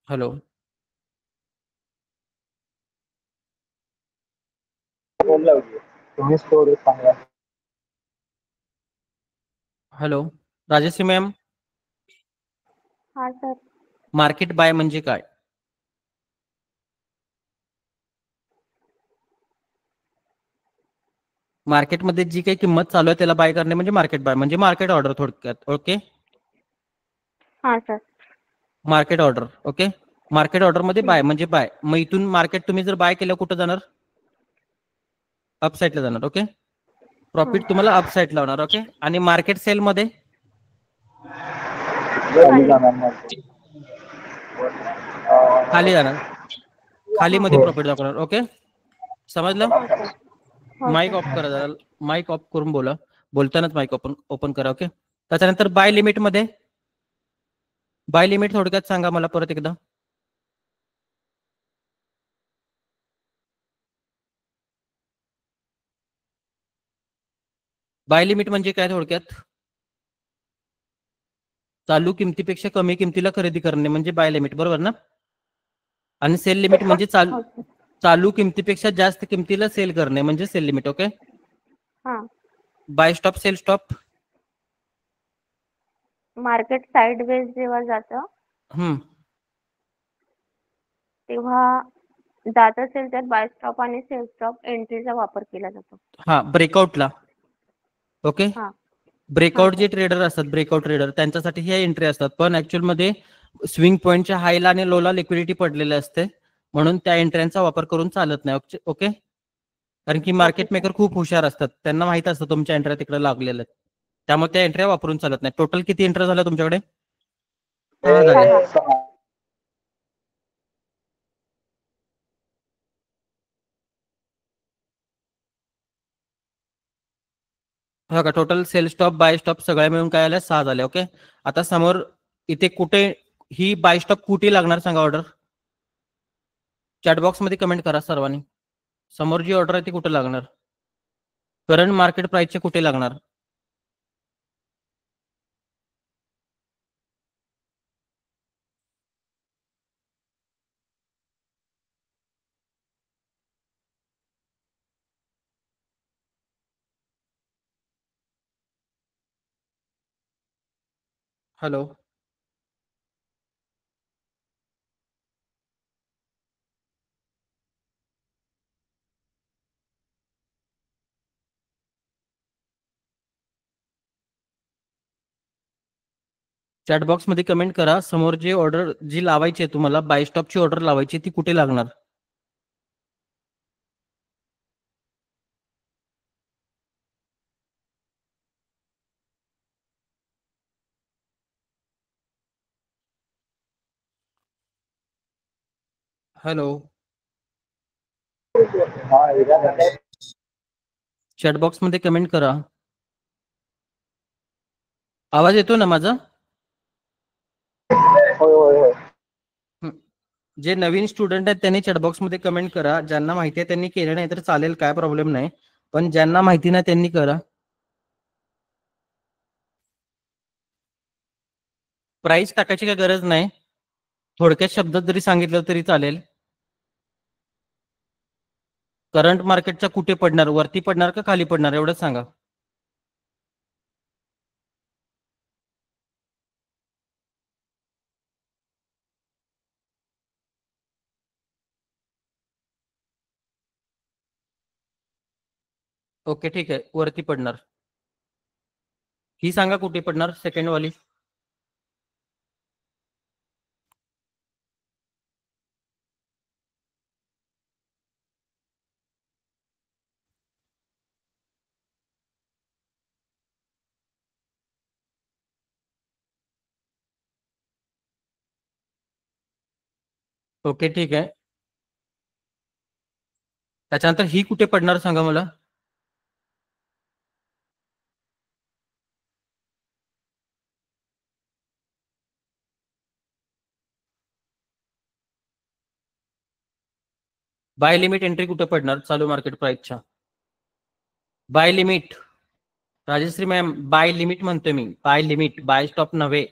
हॅलो, हॅलो राजश्री मॅम, हा सर. मार्केट बाय म्हणजे काय. मार्केटमध्ये जी काही किंमत चालू आहे त्याला बाय करणे म्हणजे मार्केट बाय, म्हणजे मार्केट ऑर्डर थोडक्यात. ओके, हा sir. Market order. Okay, market order मध्ये बाय म्हणजे बाय. मग इथून मार्केट तुम्ही जर बाय केलं कुठं जाणार, अपसाईडला जाणार. ओके, प्रॉफिट तुम्हाला अपसाईडला होणार. ओके, आणि मार्केट सेल मध्ये खाली जाणार, खाली मध्ये प्रॉफिट दाखवणार. ओके, समजलं. हो सर. हो माईक सर. ऑफ करा जरा, माईक ऑफ करून बोला, बोलतानाच माईक ओपन करा. ओके, त्याच्यानंतर बाय लिमिट मध्ये, बाय लिमिट थोडक्यात सांगा मला परत एकदा. बाय लिमिट म्हणजे काय थोडक्यात? चालू किमतीपेक्षा कमी किमतीला खरेदी करणे म्हणजे बाय लिमिट, बरोबर ना? आणि सेल लिमिट म्हणजे हो सर. चालू किमतीपेक्षा जास्त किमतीला सेल करणे म्हणजे सेल लिमिट. ओके. हा. Buy stop, sell stop. Market sideways जेव्हा जातं तेव्हा जात असेल तर बाय स्टॉप आणि सेल स्टॉप एंट्रीचा वापर केला जातो. हा, ब्रेकआउटला. ओके. हा. Breakout sir. जे ट्रेडर असतात, ब्रेकआउट ट्रेडर, त्यांच्यासाठी ह्या एंट्री असतात. पण ऍक्च्युअल मध्ये स्विंग पॉईंटच्या हायला आणि लोला लिक्विडिटी पडलेले असते, म्हणून त्या एंट्र्यांचा वापर करून चालत नाही. ओके. कारण की ओके मार्केट सर. मेकर खूप हुशार असतात, त्यांना माहित असतं तुमच्या एंट्र्या तिकडे लागलेल्या आहेत, त्यामुळे त्या एंट्र्या वापरून चालत नाही. टोटल किती एंट्र्या झाल्या तुमच्याकडे? 6 झाल्या. 6. हा का, total sell stop buy stop सगळ्या मिळून काय आल्या? 6 झाल्या. ओके. आता समोर इथे कुठे ही बाय स्टॉप कुठे लागणार सांगा ऑर्डर? चॅटबॉक्स मध्ये कमेंट करा सर्वांनी. समोर जी ऑर्डर आहे ती कुठे लागणार? करंट मार्केट प्राइसचे कुठे लागणार? हॅलो. चॅटबॉक्स मध्ये कमेंट करा, समोर जी ऑर्डर जी लावायची आहे तुम्हाला, बाय स्टॉपची ऑर्डर लावायची ती कुठे लागणार? हॅलो. चॅटबॉक्स मध्ये कमेंट करा. आवाज येतो ना माझा? जे नवीन स्टुडंट आहेत त्यांनी चॅटबॉक्स मध्ये कमेंट करा. ज्यांना माहिती आहे त्यांनी केलं नाही तर चालेल, काय प्रॉब्लेम नाही, पण ज्यांना माहिती नाही त्यांनी करा. प्राइस टाकायची काय गरज नाही, थोडक्यात शब्दात जरी सांगितलं तरी चालेल. करंट मार्केटच्या कुठे पडणार? वरती पडणार का खाली पडणार एवढंच सांगा. ओके ठीक आहे, वरती पडणार. ही सांगा कुठे पडणार सेकंड वाली? ओके ठीक आहे. त्याच्यानंतर ही कुठे पडणार सांगा मला? बाय लिमिट एंट्री कुठे पडणार चालू मार्केट प्राइसच्या? Buy limit Rajshree ma'am, buy limit म्हणतोय मी, बाय लिमिट, बाय स्टॉप नव्हे.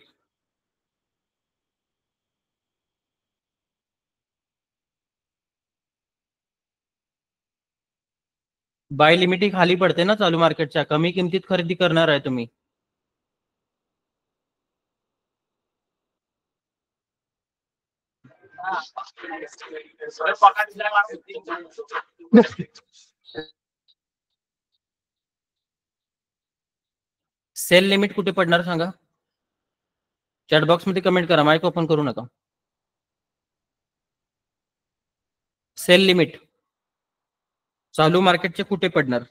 बाय लिमिट ही खाली पडते ना चालू मार्केटच्या, कमी किमतीत खरेदी करणार आहे तुम्ही. सेल लिमिट कुठे पडणार सांगा? चॅटबॉक्स मध्ये कमेंट करा, माईक ओपन करू नका. सेल लिमिट चालू मार्केटचे कुठे पडणार?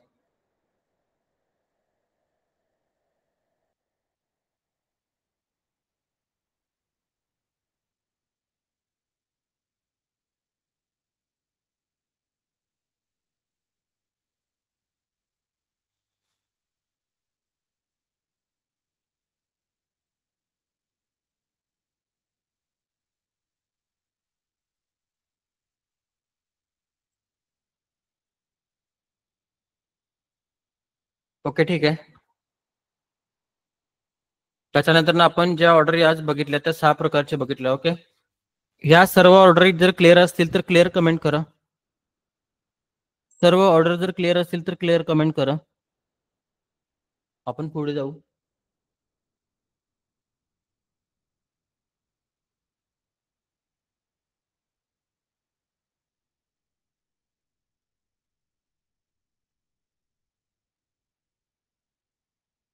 ओके ठीक आहे. त्याच्यानंतर आपण ज्या ऑर्डर आज बघितल्या त्या 6 प्रकारचे बघितल्या. ओके, ह्या सर्व ऑर्डर जर क्लिअर असतील तर क्लिअर कमेंट करा. सर्व ऑर्डर जर क्लिअर असतील तर क्लिअर कमेंट करा. आपण पुढे जाऊ.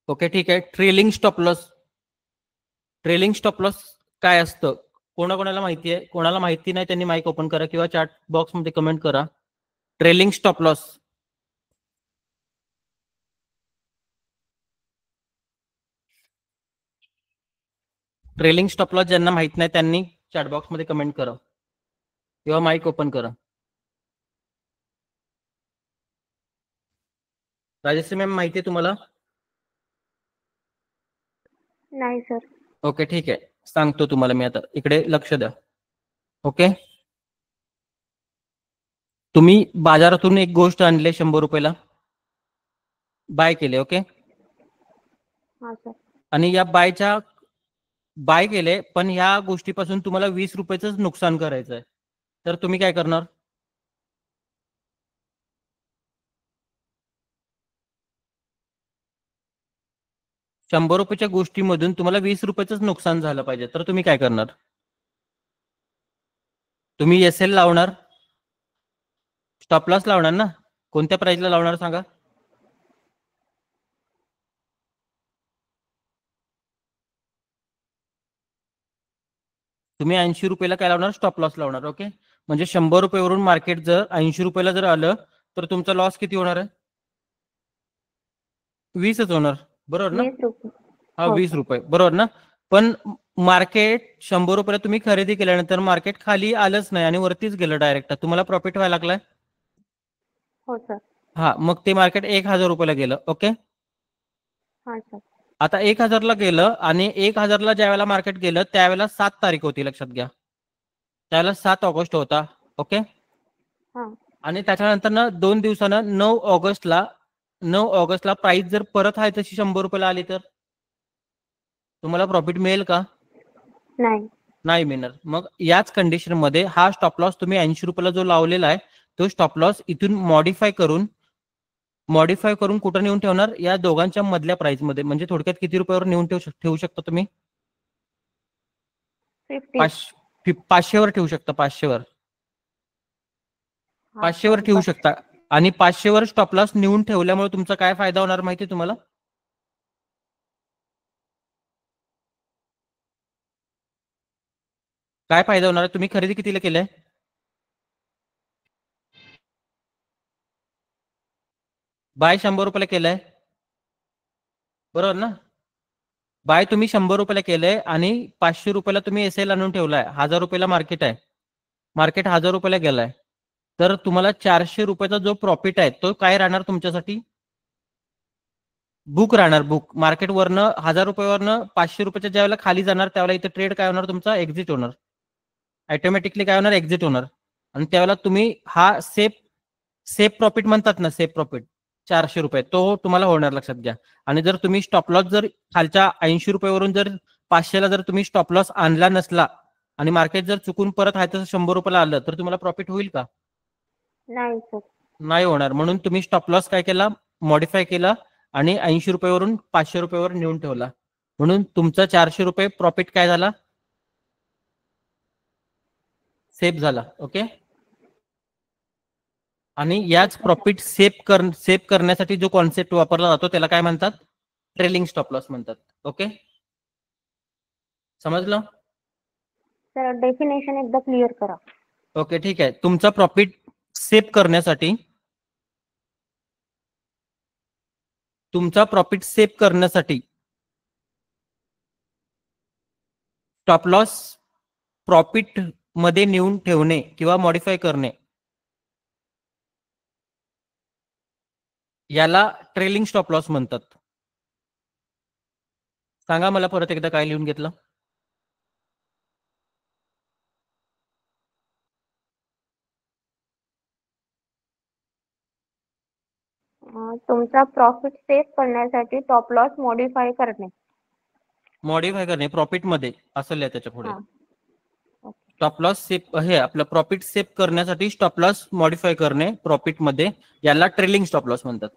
ओके ठीक आहे. Trailing stop loss. Trailing stop loss काय असतं? कोणाकोणाला माहिती आहे? कोणाला माहिती नाही त्यांनी माईक ओपन करा किंवा चॅट बॉक्स मध्ये कमेंट करा. Trailing stop loss. Trailing stop loss ज्यांना माहित नाही त्यांनी चॅट बॉक्स मध्ये कमेंट करा किंवा माईक ओपन करा. राजश्री मॅम माहिती आहे तुम्हाला? नाही सर. ओके ठीक आहे, सांगतो तुम्हाला मी आता. इकडे लक्ष द्या. ओके, तुम्ही बाजारातून एक गोष्ट आणली 100 रुपयाला, बाय केले. ओके, हा सर. आणि या बाय केले, पण ह्या गोष्टीपासून तुम्हाला 20 रुपयाचं नुकसान करायचं आहे, तर तुम्ही काय करणार? ₹100 रुपयाच्या गोष्टीमधून तुम्हाला 20 रुपयाचंच नुकसान झालं पाहिजे, तर तुम्ही काय करणार? तुम्ही एसएल लावणार, स्टॉप लॉस लावणार ना? कोणत्या प्राइसला लावणार सांगा? तुम्ही 80 रुपयाला काय लावणार? स्टॉप लॉस लावणार. ओके, म्हणजे 100 रुपयावरून मार्केट जर 80 रुपयाला जर आलं तर तुमचा लॉस किती होणार आहे? 20च होणार, बरोबर ना? 20 रुपये. हा, हो 20 सर. रुपये, बरोबर ना? पण मार्केट 100 रुपयाला तुम्ही खरेदी केल्यानंतर मार्केट खाली आलंच नाही आणि वरतीच गेलं डायरेक्ट, तुम्हाला प्रॉफिट व्हायला लागलाय. हो सर. हा, मग ते मार्केट 1000 रुपयाला गेलं. ओके, हा सर. आता 1000ला गेलं आणि 1000ला ज्यावेळेला मार्केट गेलं त्यावेळेला 7 तारीख होती, लक्षात घ्या. त्यावेळेला 7 ऑगस्ट होता. ओके, हा. आणि त्याच्यानंतर ना 2 दिवसानं 9 ऑगस्टला प्राइस जर परत आहे तशी 100 रुपयाला आली तर तुम्हाला प्रॉफिट मिळेल का? नाही. नाही मिळणार. मग याच कंडिशन मध्ये हा स्टॉप लॉस तुम्ही 80 रुपयाला जो लावलेला आहे तो स्टॉप लॉस इथून मॉडिफाय करून कुठं नेऊन ठेवणार? या दोघांच्या मधल्या प्राइस मध्ये. म्हणजे थोडक्यात किती रुपयावर नेऊन ठेवू शकता तुम्ही? 50. 500 वर ठेवू शकता. 500 वर हा 500 वर सर. ठेवू शकता. आणि 500 वर स्टॉप लॉस नेऊन ठेवल्यामुळे तुमचा काय फायदा होणार माहिती आहे तुम्हाला? काय फायदा होणार? तुम्ही खरेदी कितीला केलंय? बाय 100 रुपयाला केलंय, बरोबर ना? बाय तुम्ही 100 रुपयाला केलंय आणि 500 रुपयाला तुम्ही एसएल आणून ठेवलाय. 1000 रुपयाला मार्केट आहे, मार्केट 1000 रुपयाला गेलाय, तर तुम्हाला 400 रुपयाचा जो प्रॉफिट आहे तो काय राहणार तुमच्यासाठी? बुक राहणार. बुक मार्केट वरनं 1000 रुपयावरनं 500 रुपयाच्या ज्यावेळेला खाली जाणार त्यावेळेला इथे ट्रेड काय होणार तुमचा? एक्झिट होणार. ऑटोमॅटिकली काय होणार? एक्झिट होणार. आणि त्यावेळेला तुम्ही हा सेफ प्रॉफिट म्हणतात ना, सेफ प्रॉफिट 400 रुपये तो तुम्हाला होणार, लक्षात घ्या. आणि जर तुम्ही स्टॉप लॉस जर खालच्या 80 रुपयावरून जर 500ला जर तुम्ही स्टॉप लॉस आणला नसला आणि मार्केट जर चुकून परत आहे तसं 100 रुपयाला आलं तर तुम्हाला प्रॉफिट होईल का? नाही सर. नाही होणार. म्हणून तुम्ही स्टॉप लॉस काय केला? मॉडिफाय केला आणि 80 रुपयावरून 500 रुपयावर नेऊन ठेवला. म्हणून तुमचा 400 रुपये प्रॉफिट काय झाला? सेफ झाला. ओके, आणि याच प्रॉफिट सेफ करण्यासाठी जो कॉन्सेप्ट वापरला जातो त्याला काय म्हणतात? ट्रेलिंग स्टॉप लॉस म्हणतात. ओके, समजलं? सर डेफिनेशन एकदा क्लिअर करा. ओके ठीक आहे. तुमचा प्रॉफिट सेफ करण्यासाठी स्टॉप लॉस प्रॉफिट मध्ये नेऊन ठेवणे किंवा मॉडिफाय करणे याला ट्रेलिंग स्टॉप लॉस म्हणतात. सांगा मला परत एकदा काय लिहून घेतलं? तुमचा प्रॉफिट सेव्ह करण्यासाठी टॉप लॉस मॉडिफाय करणे. मॉडिफाय करणे प्रॉफिट मध्ये असेल या त्याच्या पुढे. हा. स्टॉप लॉस सेव्ह हे आपलं प्रॉफिट सेव्ह करण्यासाठी स्टॉप लॉस मॉडिफाय करणे प्रॉफिट मध्ये, याला ट्रेलिंग स्टॉप लॉस म्हणतात.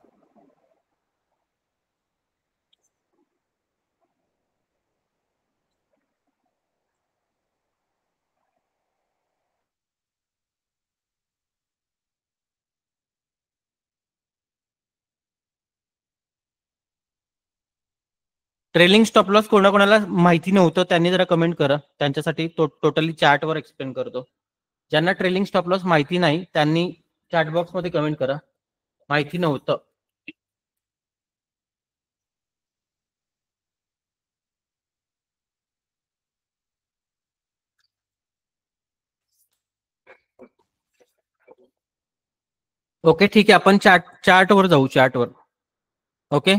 ट्रेलिंग स्टॉप लॉस कोणाकोणाला माहिती नव्हतं त्यांनी जरा कमेंट करा, त्यांच्यासाठी टोटली चॅटवर एक्सप्लेन करतो. ज्यांना ट्रेलिंग स्टॉप लॉस माहिती नाही त्यांनी चॅट बॉक्स मध्ये कमेंट करा, माहिती नव्हतं. ओके ठीक आहे, आपण चार्टवर जाऊ. चार्टवर ओके,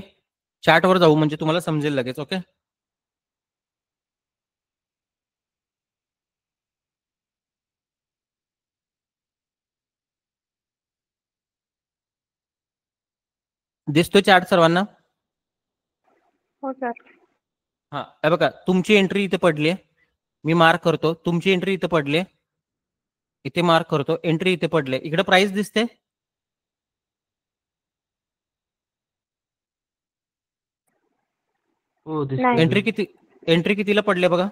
चार्टवर जाऊ म्हणजे तुम्हाला समजेल लगेच. ओके, दिसतोय चार्ट सर्वांना? हो सर. हा, हे बघा तुमची एंट्री इथे पडली आहे, मी मार्क करतो. तुमची एंट्री इथे पडली आहे, इथे मार्क करतो. एंट्री इथे पडले, इकडे प्राइस दिसते. नाही. एंट्री कितीला पडले बघा?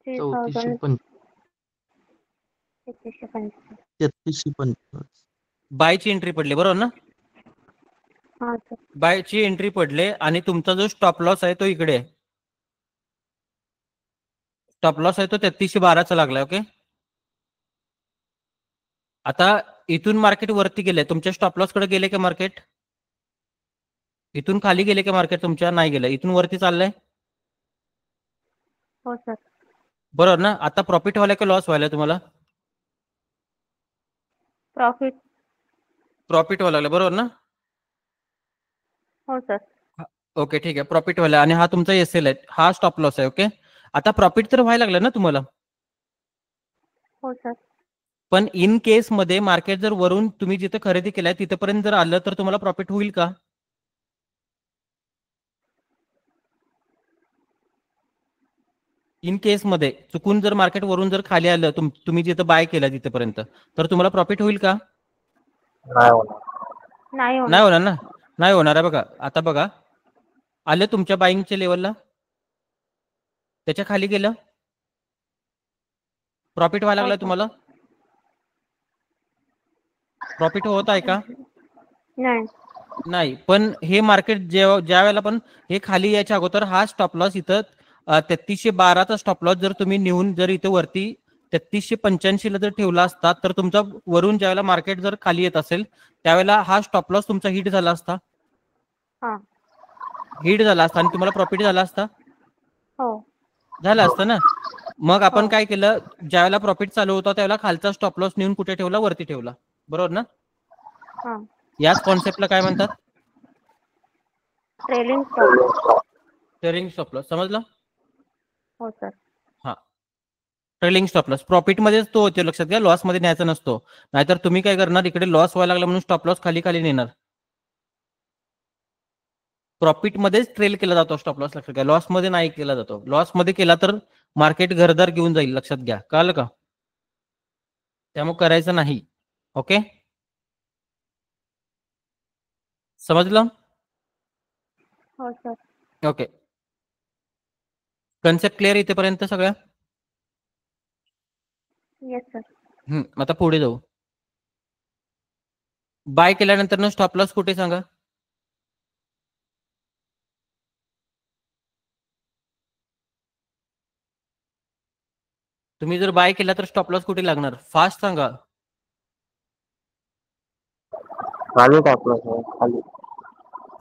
3350. बायची एंट्री पडली बरोबर ना? हा सर. बायची एंट्री पडले आणि तुमचा जो स्टॉप लॉस आहे तो इकडे आहे. स्टॉप लॉस आहे तो 3312 लागलाय. ओके, आता इथून मार्केट वरती गेले, तुमच्या स्टॉप लॉस कडे गेले का मार्केट? इथून खाली गेले का मार्केट तुमच्या? नाही गेलं, इथून वरती चाललंय. हो सर. बरोबर ना? आता प्रॉफिट व्हायला का लॉस व्हायला तुम्हाला? प्रॉफिट. प्रॉफिट व्हायला लागलं बरोबर ना? हो सर. ओके ठीक आहे, प्रॉफिट व्हायला. आणि हा तुमचा एसएल आहे, हा स्टॉप लॉस आहे. ओके, आता प्रॉफिट तर व्हायला लागलं ना तुम्हाला? हो सर. पण इन केस मध्ये मार्केट जर वरून तुम्ही जिथे खरेदी केलाय तिथपर्यंत जर आलं तर तुम्हाला प्रॉफिट होईल का? इन केस मध्ये चुकून जर मार्केट वरून जर खाली आलं, तुम्ही जिथं बाय केलं तिथपर्यंत, तर तुम्हाला प्रॉफिट होईल का? नाही नाही होणार. होणार ना? नाही होणार आहे. बघा आता बघा, आलं तुमच्या बाईंगच्या लेवलला, त्याच्या खाली गेलं, प्रॉफिट व्हायला लागलं तुम्हाला? प्रॉफिट होत आहे का? नाही. नाही. पण हे मार्केट ज्या वेळेला पण हे खाली यायच्या अगोदर हा स्टॉप लॉस इथं 3312चा स्टॉप लॉस जर तुम्ही नेऊन जर इथे वरती 3385ला जर ठेवला असता, तर तुमचा वरून ज्यावेळेला मार्केट जर खाली येत असेल त्यावेळेला हा स्टॉप लॉस तुमचा हिट झाला असता. हा. हिट झाला असता आणि तुम्हाला प्रॉफिट झाला असता. हो. झालं असतं ना? मग आपण हो. काय केलं, ज्यावेळेला प्रॉफिट चालू होता त्यावेळेला खालचा स्टॉप लॉस नेऊन कुठे ठेवला? वरती ठेवला. बरोबर ना? हा. याच कॉन्सेप्टला काय म्हणतात? Trailing stop. Trailing stop loss. समजलं? हो सर. हा, ट्रेलिंग स्टॉप लॉस प्रॉफिट मध्येच तो होतो, लक्षात घ्या, लॉस मध्ये न्यायचा नसतो. नाहीतर तुम्ही काय करणार, इकडे लॉस व्हायला लागला म्हणून स्टॉप लॉस खाली खाली नेणार. प्रॉफिट मध्येच ट्रेल केला जातो स्टॉप लॉस, लक्षात घ्या. लॉस मध्ये नाही केला जातो. लॉस मध्ये केला तर मार्केट घरदार घेऊन जाईल, लक्षात घ्या. कळलं का? त्यामुळे करायचं नाही. ओके, समजलं? हो सर. ओके, कन्सेप्ट क्लिअर इथेपर्यंत सगळ्या? Yes sir. आता पुढे जाऊ. बाय केल्यानंतर ना स्टॉप लॉस कुठे सांगा? तुम्ही जर बाय केला तर स्टॉप लॉस कुठे लागणार? फास्ट सांगा.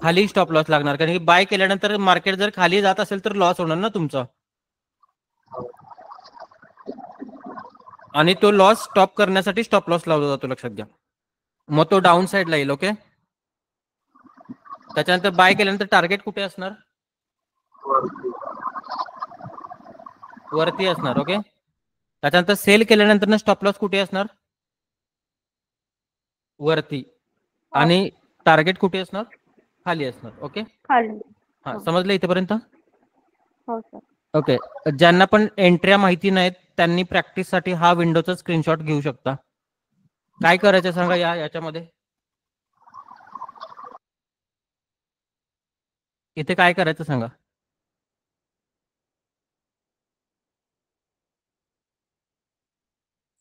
खाली स्टॉप लॉस लागणार, कारण की बाय केल्यानंतर मार्केट जर खाली जात असेल तर लॉस होणार ना तुमचा, आणि तो लॉस स्टॉप करण्यासाठी स्टॉप लॉस लावला जातो, लक्षात घ्या. मग तो डाऊन साईडला येईल. ओके, त्याच्यानंतर बाय केल्यानंतर टार्गेट कुठे असणार? वरती असणार. ओके, त्याच्यानंतर सेल केल्यानंतर स्टॉप लॉस कुठे असणार? वरती हो. आणि टार्गेट कुठे असणार? खाली असणार. ओके, खाली. हा हो. समजलं इथेपर्यंत? हो सर. ओके, ज्यांना पण एंट्र्या माहिती नाहीत त्यांनी प्रॅक्टिससाठी हा विंडोचा स्क्रीनशॉट घेऊ शकता. काय करायचं सांगा याच्यामध्ये? इथे काय करायचं सांगा?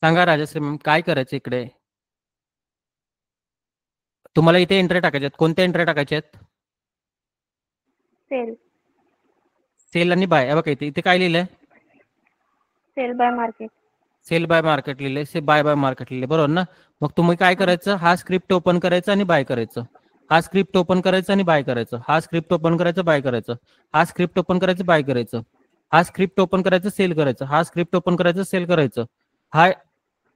सांगा राजश्री मॅम, काय करायचं इकडे? तुम्हाला इथे एंट्री टाकायच्या आहेत. कोणत्या एंट्री टाकायच्या आहेत? सेल. सेल आणि बाय. बघा इथे इथे काय लिहिलंय? Sell buy market. Sell buy market लिहिलंय, से बाय बाय मार्केट लिहिलंय, बरोबर ना? मग तुम्ही काय करायचं? हा स्क्रिप्ट ओपन करायचं आणि बाय करायचं. हा स्क्रिप्ट ओपन करायचं आणि बाय करायचं. हा स्क्रिप्ट ओपन करायचं, बाय करायचं. हा स्क्रिप्ट ओपन करायचं, बाय करायचं. हा स्क्रिप्ट ओपन करायचं, सेल करायचं. हा स्क्रिप्ट ओपन करायचं, सेल करायचं. हा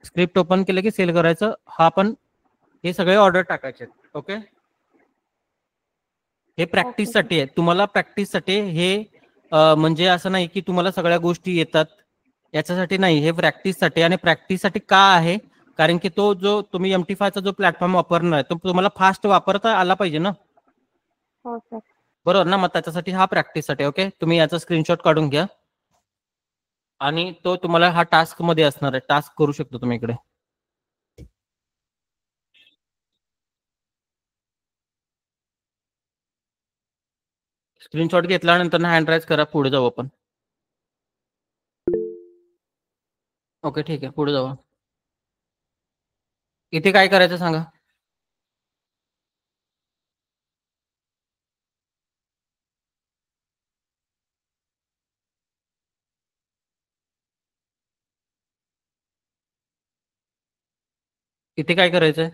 स्क्रिप्ट ओपन केलं की सेल करायचं. हा पण हे सगळे ऑर्डर टाकायचे. ओके, हे प्रॅक्टिससाठी आहे. तुम्हाला प्रॅक्टिससाठी हे म्हणजे असं नाही की तुम्हाला सगळ्या गोष्टी येतात याच्यासाठी नाही, हे प्रॅक्टिससाठी. आणि प्रॅक्टिससाठी का आहे? कारण की तो जो तुम्ही MT5चा जो प्लॅटफॉर्म वापरणार आहे तो तुम्हाला फास्ट वापरता आला पाहिजे ना, हो सर. बरोबर ना? मग त्याच्यासाठी हा प्रॅक्टिससाठी. ओके, तुम्ही याचा स्क्रीनशॉट काढून घ्या आणि तो तुम्हाला हा टास्क मध्ये असणार आहे. टास्क करू शकतो तुम्ही इकडे. स्क्रीनशॉट घेतल्यानंतर हँड राईज करा, पुढे जाऊ आपण. ओके ठीक आहे, पुढे जाऊ. इथे काय करायचं सांगा? इथे काय करायचंय?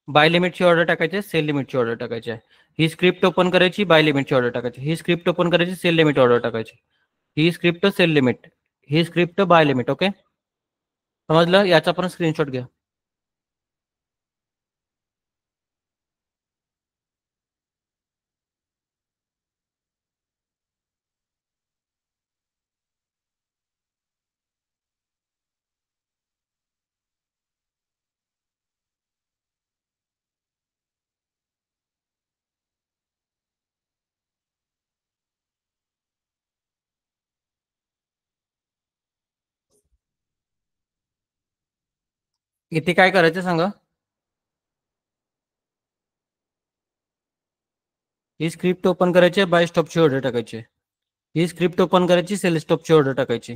बाय लिमिटची ऑर्डर टाकायची, सेल लिमिटची ऑर्डर टाकायची आहे. ही स्क्रिप्ट ओपन करायची, बाय लिमिटची ऑर्डर टाकायची. ही स्क्रिप्ट ओपन करायची, सेल लिमिट ऑर्डर टाकायची. ही स्क्रिप्ट सेल लिमिट, ही स्क्रिप्ट बाय लिमिट. ओके, समजलं? याचा पण स्क्रीनशॉट घ्या. इथे काय करायचं सांगा? ही स्क्रिप्ट ओपन करायची, बाय स्टॉपची ऑर्डर टाकायची. ही स्क्रिप्ट ओपन करायची, सेल स्टॉपची ऑर्डर टाकायची.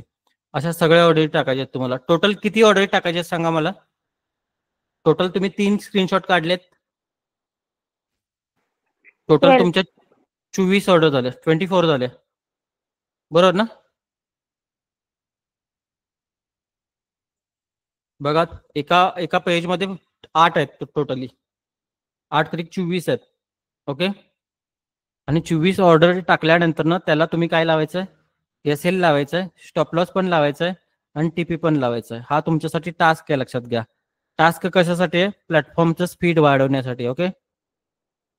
अशा सगळ्या ऑर्डर टाकायच्या तुम्हाला. टोटल किती ऑर्डर टाकायचे सांगा मला? टोटल तुम्ही 3 स्क्रीनशॉट काढलेत. टोटल 12. तुमच्या 24 ऑर्डर झाले, 24 झाले, बरोबर ना? बघा, एका एका पेजमध्ये 8 आहेत टोटली. 8 तरी 24 आहेत. ओके, आणि 24 ऑर्डर टाकल्यानंतर ना त्याला तुम्ही काय लावायचं आहे? SL लावायचं आहे, स्टॉप लॉस पण लावायचं आहे आणि TP पण लावायचं आहे. हा तुमच्यासाठी टास्क आहे, लक्षात घ्या. टास्क कशासाठी आहे? प्लॅटफॉर्मचं स्पीड वाढवण्यासाठी. ओके,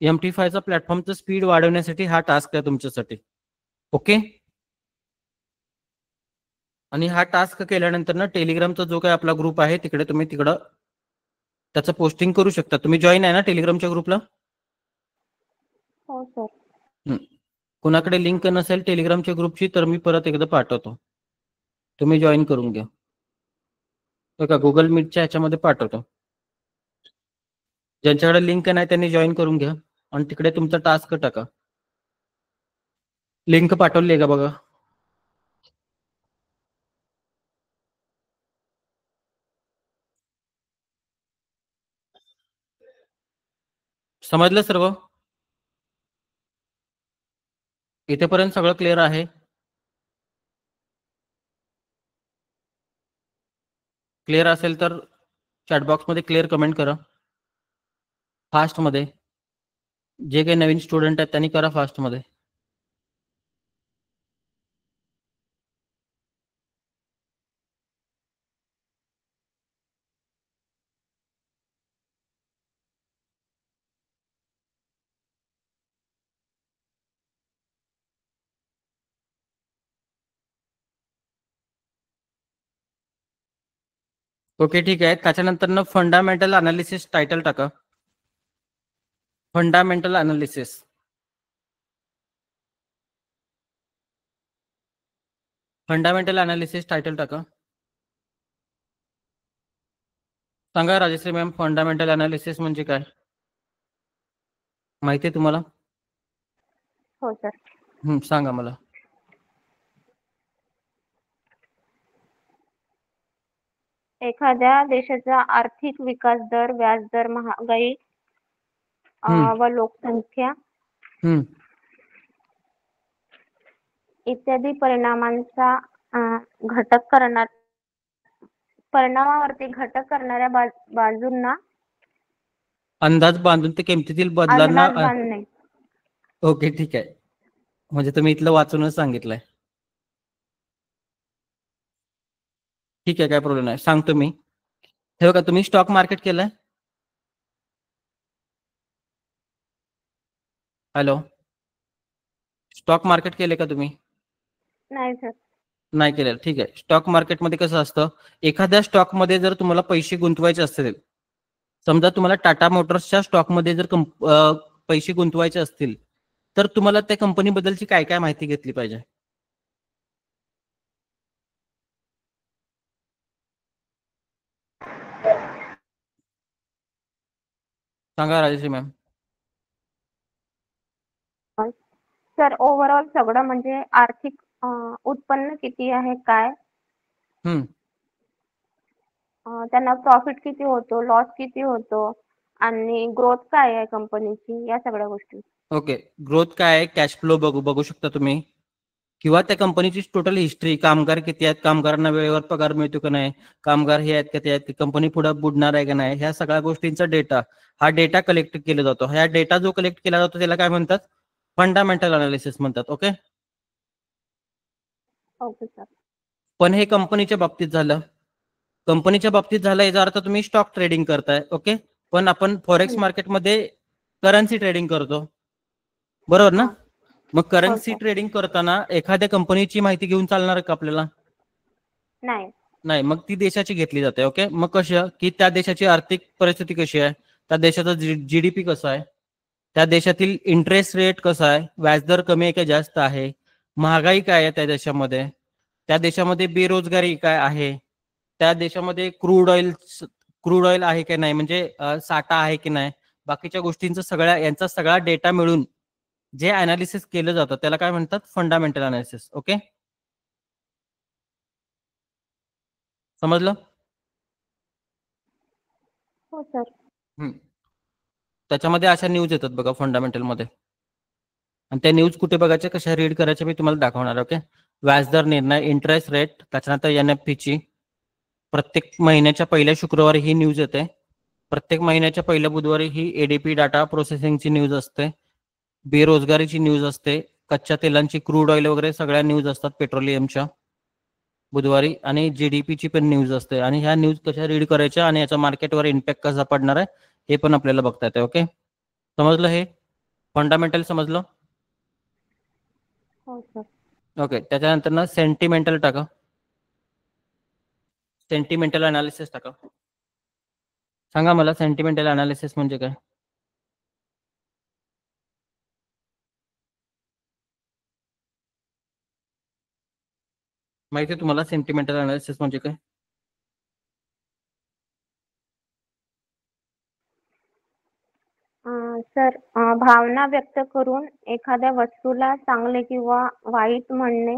MT5चा प्लॅटफॉर्मचं स्पीड वाढवण्यासाठी हा टास्क आहे तुमच्यासाठी. ओके, आणि हा टास्क केल्यानंतर ना टेलिग्रामचा जो काही आपला ग्रुप आहे तिकडे तुम्ही तिकडं त्याचं पोस्टिंग करू शकता. तुम्ही जॉईन आहे ना टेलिग्रामच्या ग्रुपला? हो सर. कुणाकडे लिंक नसेल टेलिग्रामच्या ग्रुपची तर मी परत एकदा पाठवतो, तुम्ही जॉईन करून घ्या. बघा, गुगल मीटच्या ह्याच्यामध्ये पाठवतो. ज्यांच्याकडे लिंक नाही त्यांनी जॉईन करून घ्या आणि तिकडे तुमचा टास्क टाका. लिंक पाठवली आहे का बघा? समजलं सर्व? इथेपर्यंत सगळं क्लिअर आहे? क्लिअर असेल तर चॅटबॉक्समध्ये क्लिअर कमेंट करा. फास्टमध्ये जे काही नवीन स्टुडंट आहेत त्यांनी करा फास्टमध्ये. ओके ठीक आहे. त्याच्यानंतर फंडामेंटल अनालिसिस टायटल टाका. Fundamental analysis. Fundamental analysis title टाका. सांगा राजश्री मॅम, फंडामेंटल अनालिसिस म्हणजे काय माहिती आहे तुम्हाला? हो सर. सांगा मला. एखाद्या देशाचा आर्थिक विकास दर, व्याजदर, महागाई व लोकसंख्या इत्यादी परिणामावरती घटक करणाऱ्या बाजूंना अंदाज बांधून ते किमतीतील बदलांना. अंदाज बांधणे. ओके ठीक आहे. म्हणजे तुम्ही इथलं वाचूनच सांगितलंय. ठीक आहे, काय प्रॉब्लेम नाही, सांगतो मी. हे बघा, तुम्ही स्टॉक मार्केट केलंय? हॅलो, स्टॉक मार्केट केले का तुम्ही? नाही सर. नाही केलेलं. ठीक आहे. स्टॉक मार्केटमध्ये कसं असतं, एखाद्या स्टॉकमध्ये जर तुम्हाला पैसे गुंतवायचे असतील, समजा तुम्हाला टाटा मोटर्सच्या स्टॉकमध्ये जर पैसे गुंतवायचे असतील, तर तुम्हाला त्या कंपनीबद्दलची काय काय माहिती घेतली पाहिजे? सांगा राजश्री मॅम. सर ओव्हरऑल सगळं म्हणजे आर्थिक उत्पन्न किती आहे, काय त्यांना प्रॉफिट किती होतो, लॉस किती होतो आणि ग्रोथ काय आहे कंपनीची, या सगळ्या गोष्टी. ओके, ग्रोथ काय आहे, कॅश फ्लो बघू शकता तुम्ही, किंवा त्या कंपनीची टोटल हिस्ट्री, कामगार किती आहेत, कामगारांना वेळेवर पगार मिळतो का नाही, कामगार हे आहेत का ते आहेत, कंपनी पुढे बुडणार आहे का नाही, ह्या सगळ्या गोष्टींचा डेटा, हा डेटा कलेक्ट केला जातो. ह्या डेटा जो कलेक्ट केला जातो त्याला काय म्हणतात? फंडामेंटल अनालिसिस म्हणतात. Okay okay sir. पण हे कंपनीच्या बाबतीत झालं. कंपनीच्या बाबतीत झालं याचा अर्थ तुम्ही स्टॉक ट्रेडिंग करताय. ओके, पण आपण फॉरेक्स मार्केटमध्ये करन्सी ट्रेडिंग करतो, बरोबर ना? मग करन्सी ट्रेडिंग करताना एखाद्या कंपनीची माहिती घेऊन चालणार का आपल्याला? नाही. मग ती देशाची घेतली जाते. ओके, मग कसं की त्या देशाची आर्थिक परिस्थिती कशी आहे, त्या देशाचा जीडीपी कसा आहे, त्या देशातील इंटरेस्ट रेट कसा आहे, व्याजदर कमी आहे का जास्त आहे, महागाई काय आहे त्या देशामध्ये, त्या देशामध्ये बेरोजगारी काय आहे, त्या देशामध्ये क्रूड ऑइल आहे की नाही, म्हणजे साठा आहे की नाही, बाकीच्या गोष्टींचा यांचा सगळा डेटा मिळून जे अनालिसिस केलं जातं त्याला काय म्हणतात? Fundamental analysis. ओके, समजलं? हो सर. त्याच्यामध्ये अशा न्यूज येतात बघा फंडामेंटल मध्ये, आणि त्या न्यूज कुठे बघायच्या, कशा रीड करायच्या, मी तुम्हाला दाखवणार. ओके, व्याजदर निर्णय, इंटरेस्ट रेट, त्याच्यानंतर एनएफपी ची प्रत्येक महिन्याच्या पहिल्या शुक्रवारी ही न्यूज येते, प्रत्येक महिन्याच्या पहिल्या बुधवारी ही एडीपी डाटा प्रोसेसिंगची न्यूज असते, बेरोजगारीची न्यूज असते, कच्च्या तेलांची, क्रूड ऑइल वगैरे सगळ्या न्यूज असतात पेट्रोलियमच्या बुधवारी, आणि जीडीपीची पण न्यूज असते. आणि ह्या न्यूज कशा रीड करायच्या आणि याचा मार्केटवर इम्पॅक्ट कसा पडणार आहे हे पण आपल्याला बघता येते. ओके, समजलं? हे फंडामेंटल समजलं? हो सर. ओके, त्याच्यानंतर ना सेंटिमेंटल टाका. सेंटिमेंटल अनालिसिस टाका. सांगा मला, सेंटिमेंटल अनालिसिस म्हणजे काय? माहिती आहे तुम्हाला सेंटिमेंटल अनालिसिस म्हणजे काय? सर भावना व्यक्त करून एखाद्या वस्तूला चांगले किंवा वाईट म्हणणे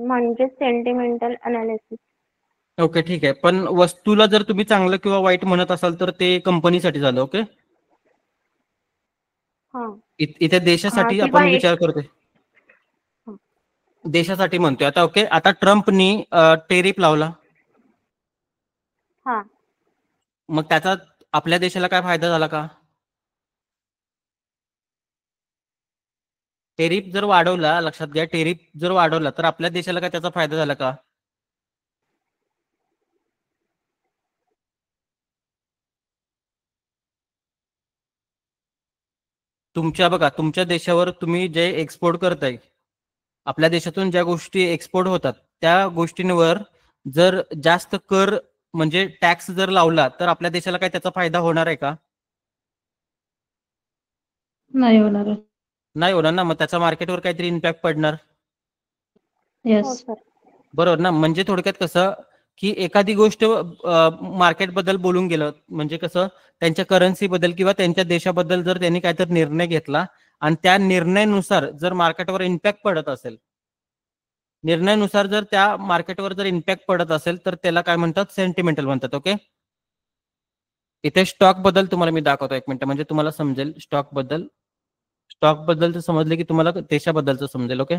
म्हणजे सेंटिमेंटल अनालिसिस. ओके ठीक आहे, पण वस्तूला जर तुम्ही चांगलं किंवा वाईट म्हणत असाल तर ते कंपनीसाठी झालं. ओके, इथे देशासाठी आपण विचार करतोय, देशासाठी म्हणतोय आता. ओके, आता ट्रम्पनी टेरिफ लावला, मग त्याचा आपल्या देशाला काय फायदा झाला का? टेरिफ जर वाढवला, लक्षात घ्या, टेरिफ जर वाढवला तर आपल्या देशाला काय त्याचा फायदा झाला का? बघा, तुमच्या देशावर तुम्ही जे एक्सपोर्ट करताय, आपल्या देशातून ज्या गोष्टी एक्सपोर्ट होतात त्या गोष्टींवर जर जास्त कर म्हणजे टॅक्स जर लावला तर आपल्या देशाला काय त्याचा फायदा होणार आहे का? नाही होणार. नाही होणार ना. मग त्याचा मार्केटवर काहीतरी इम्पॅक्ट पडणार. हो येस. सर. बरोबर ना. म्हणजे थोडक्यात कसं की एखादी गोष्ट मार्केट बद्दल बोलून गेलं म्हणजे कसं त्यांच्या करन्सी बद्दल किंवा त्यांच्या देशाबद्दल जर त्यांनी काहीतरी निर्णय घेतला आणि त्या निर्णयानुसार जर मार्केटवर इम्पॅक्ट पडत असेल, निर्णयानुसार जर त्या मार्केटवर जर इम्पॅक्ट पडत असेल तर त्याला काय म्हणतात? सेंटिमेंटल म्हणतात. ओके. इथे स्टॉक बद्दल तुम्हाला मी दाखवतो 1 मिनिट म्हणजे तुम्हाला समजेल स्टॉक बद्दल. स्टॉक बद्दलचं समजले की तुम्हाला देशाबद्दलचं समजेल. ओके.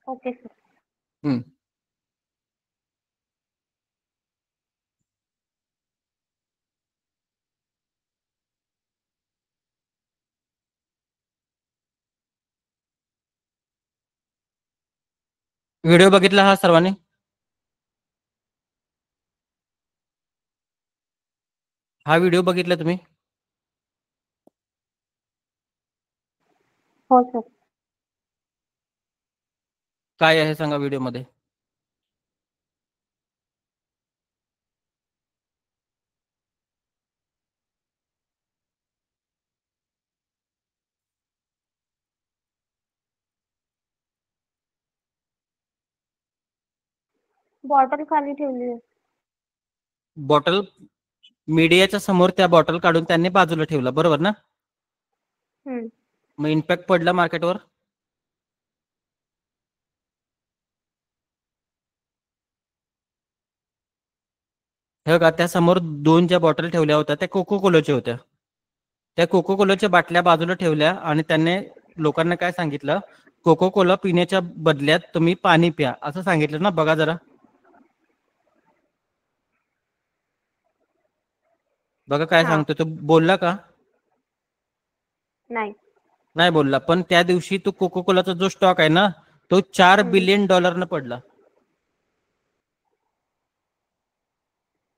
Okay sir. हम्म. व्हिडिओ बघितला हा सर्वांनी? हा व्हिडिओ बघितला तुम्ही? हो सर. काय आहे सांगा व्हिडिओमध्ये? बॉटल खाली ठेवली आहे. बॉटल मीडियाच्या समोर त्या बॉटल काढून त्यांनी बाजूला ठेवला, बरोबर ना? हम्म. मग इम्पॅक्ट पडला मार्केटवर? हे बघा त्या समोर 2 ज्या बॉटल ठेवल्या होत्या त्या कोको कोलाच्या होत्या. त्या कोको कोलाच्या बाटल्या बाजूला ठेवल्या आणि त्यांनी लोकांना काय सांगितलं? कोको कोला पिण्याच्या बदल्यात तुम्ही पाणी प्या असं सांगितलं ना. बघा जरा. बघा काय हा. सांगतो तो. बोलला का? नाही. नाही बोलला. पण त्या दिवशी तो कोको कोलाचा जो स्टॉक आहे ना तो $4 बिलियन पडला.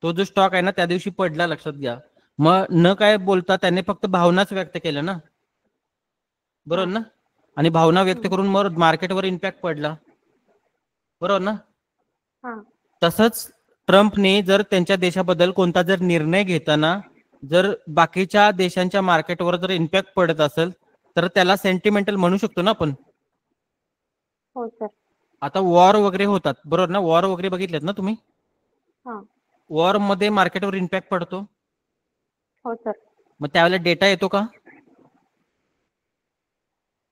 तो जो स्टॉक आहे ना त्या दिवशी पडला, लक्षात घ्या. मग न काय बोलता त्याने फक्त भावनाच व्यक्त केल्या ना, बरोबर ना? आणि भावना व्यक्त करून मग मार्केटवर इम्पॅक्ट पडला, बरोबर ना? हा. तसंच ट्रम्पने जर त्यांच्या देशाबद्दल कोणता जर निर्णय घेताना जर बाकीच्या देशांच्या मार्केटवर जर इम्पॅक्ट पडत असेल तर त्याला सेंटिमेंटल म्हणू शकतो ना आपण. हो सर. आता वॉर वगैरे होतात, बरोबर ना? वॉर वगैरे बघितलेत ना तुम्ही? हा. वॉर मध्ये मार्केटवर इम्पॅक्ट पडतो. हो सर. मग त्यावेळेला डेटा येतो का?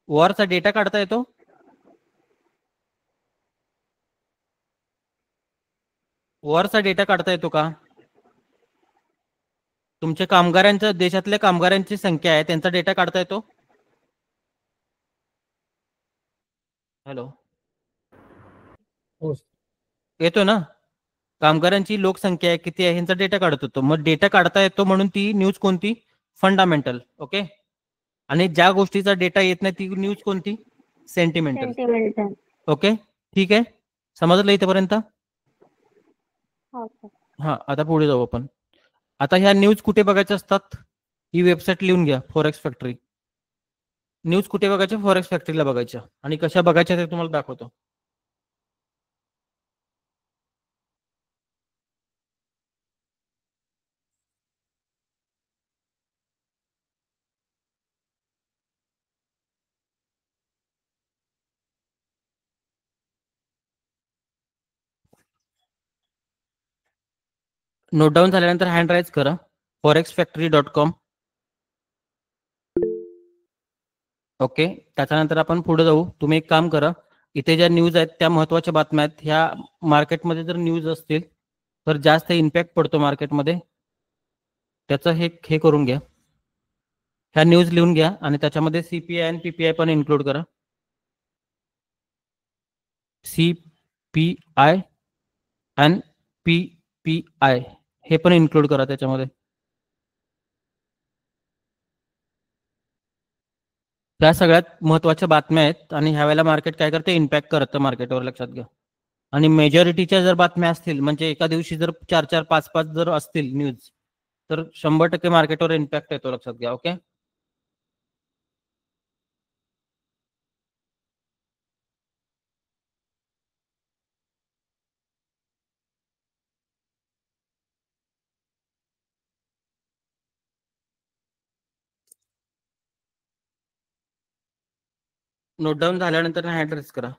वॉरचा डेटा काढता येतो? वॉरचा डेटा काढता येतो का? तुमच्या कामगारांच्या देशातल्या कामगारांची संख्या आहे त्यांचा डेटा काढता येतो? हॅलो, हो. येतो ना? कामगारांची लोकसंख्या आहे किती आहे ह्यांचा डेटा काढत होतो. मग डेटा काढता येतो म्हणून ती न्यूज कोणती? फंडामेंटल. ओके. आणि ज्या गोष्टीचा डेटा येत नाही ती न्यूज कोणती? सेंटिमेंटल. सेंटिमेंटल. ओके, ठीक आहे. समजलं इथपर्यंत? हो सर. हा, आता पुढे जाऊ आपण. आता ह्या न्यूज कुठे बघायच्या असतात? ही वेबसाईट लिहून घ्या, फॉरेक्स फॅक्टरी. न्यूज कुठे बघायच्या? फॉरेक्स फॅक्टरीला बघायच्या. आणि कशा बघायच्या ते तुम्हाला दाखवतो. नोट डाऊन झाल्यानंतर हँड राईज करा. forexfactory.com. ओके. त्याच्यानंतर आपण पुढे जाऊ. तुम्ही एक काम करा, इथे ज्या न्यूज आहेत त्या महत्त्वाच्या बातम्या आहेत. ह्या मार्केटमध्ये जर न्यूज असतील तर जास्त इम्पॅक्ट पडतो मार्केटमध्ये. त्याचं हे करून घ्या. ह्या न्यूज लिहून घ्या आणि त्याच्यामध्ये CPI आणि PPI पण इन्क्लूड करा. CPI आणि PPI हे पण इन्क्लूड करा त्याच्यामध्ये. त्या सगळ्यात महत्त्वाच्या बातम्या आहेत आणि ह्या वेळेला मार्केट काय करते? इम्पॅक्ट करतं मार्केटवर, लक्षात घ्या. आणि मेजॉरिटीच्या जर बातम्या असतील म्हणजे एका दिवशी जर 4-4, 5-5 जर असतील न्यूज तर 100% मार्केटवर इम्पॅक्ट येतो, लक्षात घ्या. ओके. नोट डाऊन झाल्यानंतर हँड रेस करा.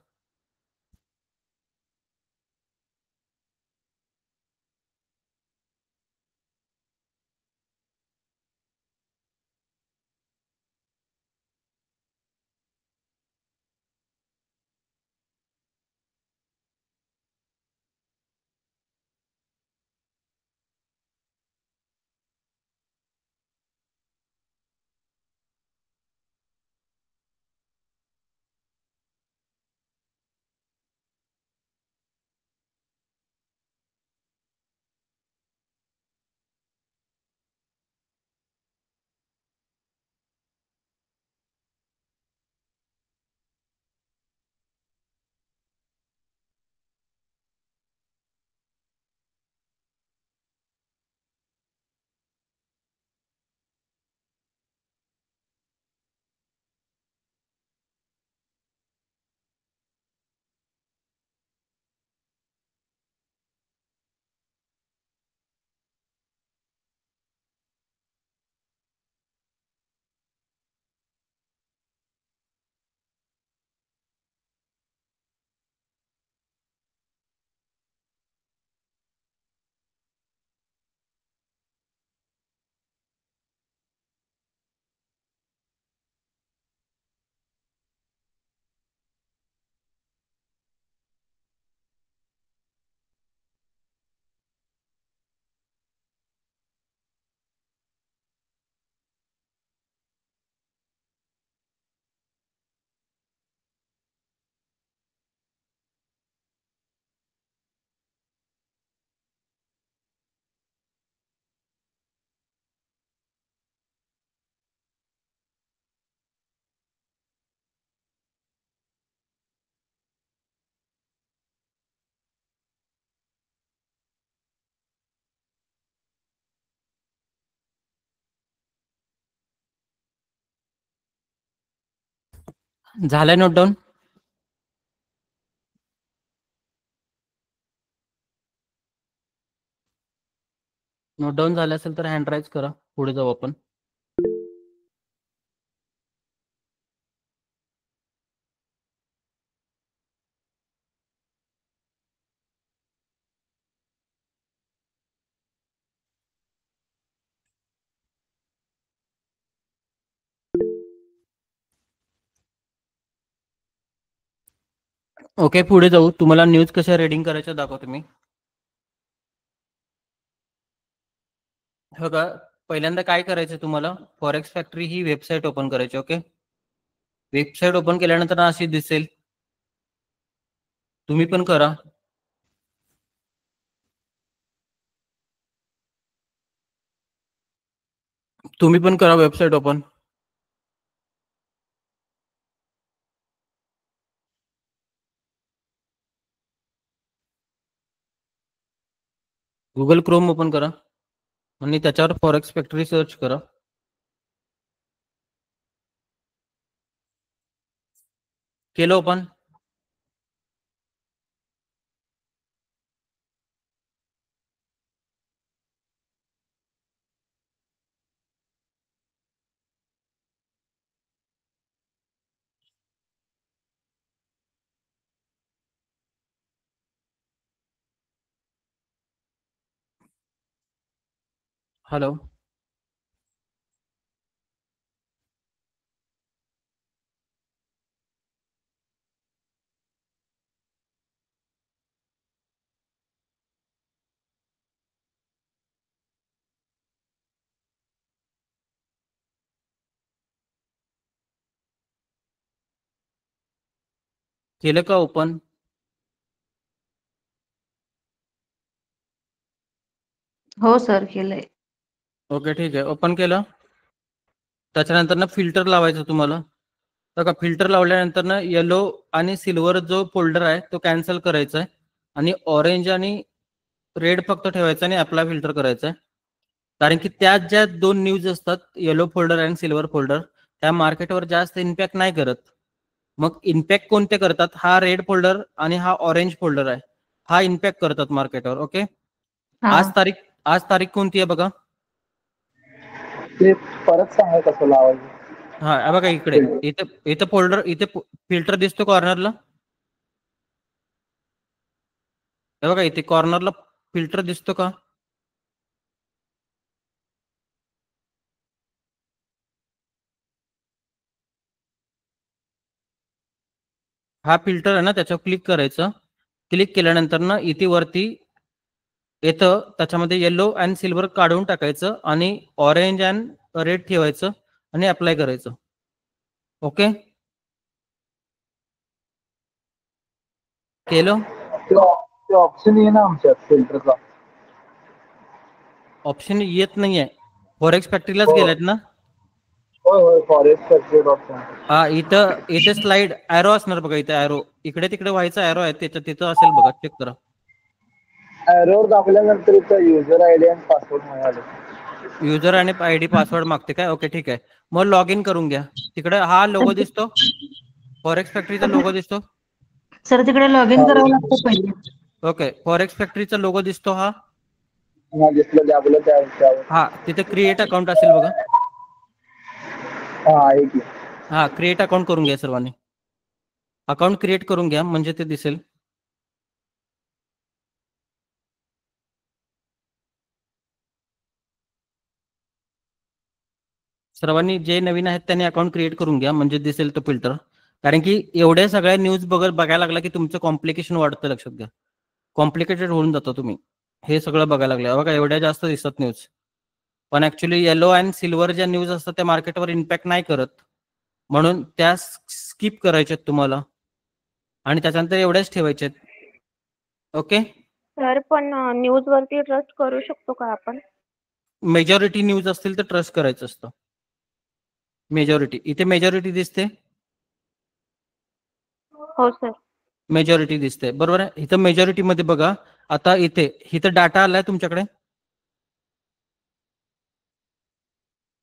झालंय नोट डाऊन. नोट डाऊन झालं असेल तर हँड राईज करा. पुढे जाऊ आपण. ओके, पुढे जाऊ. तुम्हाला न्यूज कशा रीडिंग करायच्या दाखवतो मी. हो का, पहिल्यांदा काय करायचं तुम्हाला, फॉरेक्स फॅक्टरी ही वेबसाईट ओपन करायची. ओके, वेबसाईट ओपन केल्यानंतर अशी दिसेल. तुम्ही पण करा. तुम्ही पण करा website open. Google Chrome open करा आणि त्याच्यावर फॉरेक्स फॅक्टरी सर्च करा. केलं ओपन. हॅलो, केलं का ओपन? हो सर केलंय. ओके ठीक आहे, ओपन केलं. त्याच्यानंतर ना फिल्टर लावायचं तुम्हाला. तर का फिल्टर लावल्यानंतर ना येलो आणि सिल्वर जो फोल्डर आहे तो कॅन्सल करायचा आहे आणि ऑरेंज आणि रेड फक्त ठेवायचा आणि अप्लाय फिल्टर करायचा आहे. कारण की त्या ज्या दोन न्यूज असतात, येलो फोल्डर आणि सिल्वर फोल्डर, त्या मार्केटवर जास्त इम्पॅक्ट नाही करत. मग इम्पॅक्ट कोणते करतात? हा रेड फोल्डर आणि हा ऑरेंज फोल्डर आहे, हा इम्पॅक्ट करतात मार्केटवर. ओके, हा आज तारीख कोणती आहे बघा? ते परत सांगा कसं लावायचं. हा हे बघा इकडे इथे इथे फोल्डर इथे फिल्टर दिसतो कॉर्नरला. हे बघा इथे कॉर्नरला फिल्टर दिसतो का? हा फिल्टर आहे ना, त्याच्यावर क्लिक करायचं. क्लिक केल्यानंतर ना इथे वरती येतं, त्याच्यामध्ये येलो अँड सिल्वर काढून टाकायचं आणि ऑरेंज अँड रेड ठेवायचं आणि अप्लाय करायचं. ओके केलं. ते ऑप्शन आहे ना आमच्यात फिल्टरचा. ऑप्शन येत नाहीये. फॉरेक्स फॅक्टरीलाच हो. गेलात ना? होय होय फॉरेस्ट सर्टिफिकेट ऑप्शन. हा इथे स्लाइड ॲरो असणार बघा. इथे ॲरो इकडे तिकडे व्हायचा ॲरो आहे, तिथं असेल बघा, चेक करा. एरर दाखवल्यानंतर इथं युजर आयडी आणि पासवर्ड मिळाले. युजर आणि आयडी पासवर्ड मागते काय? ओके ठीक आहे. मग लॉग इन करून घ्या. तिकडे हा लोगो दिसतो, फॉरेक्स फॅक्टरीचा लोगो दिसतो. सर तिकडे लॉग इन करावं लागतं पहिले. ओके फॉरेक्स फॅक्टरीचा लोगो दिसतो हा. हा दिसलं दाबलं त्यावर. हा तिथे क्रिएट अकाउंट असेल बघा. हा आहे की. हा क्रिएट अकाउंट करून घ्या सर्वांनी. अकाउंट क्रिएट करून घ्या म्हणजे ते दिसेल. सर्वांनी जे नवीन आहेत त्यांनी अकाउंट क्रिएट करून घ्या म्हणजे दिसेल तो फिल्टर. कारण की एवढ्या सगळ्या न्यूज बघायला लागला की तुमचं कॉम्प्लिकेशन वाढतं. लक्षात घ्या, कॉम्प्लिकेटेड होऊन जातो तुम्ही. हे सगळं बघायला लागलं बघा, एवढ्या जास्त दिसत न्यूज, पण ऍक्च्युली येलो अँड सिल्वर ज्या न्यूज असतात त्या मार्केटवर इम्पॅक्ट नाही करत, म्हणून त्या स्किप करायच्यात तुम्हाला आणि त्याच्यानंतर एवढ्याच ठेवायच्यात. ओके सर पण न्यूज वरती ट्रस्ट करू शकतो का आपण? मेजॉरिटी न्यूज असतील तर ट्रस्ट करायचं असतं. मेजॉरिटी इथे मेजॉरिटी दिसते. हो सर. मेजॉरिटी दिसते बरोबर आहे. इथं मेजॉरिटी मध्ये बघा. आता इथं डाटा आलाय तुमच्याकडे.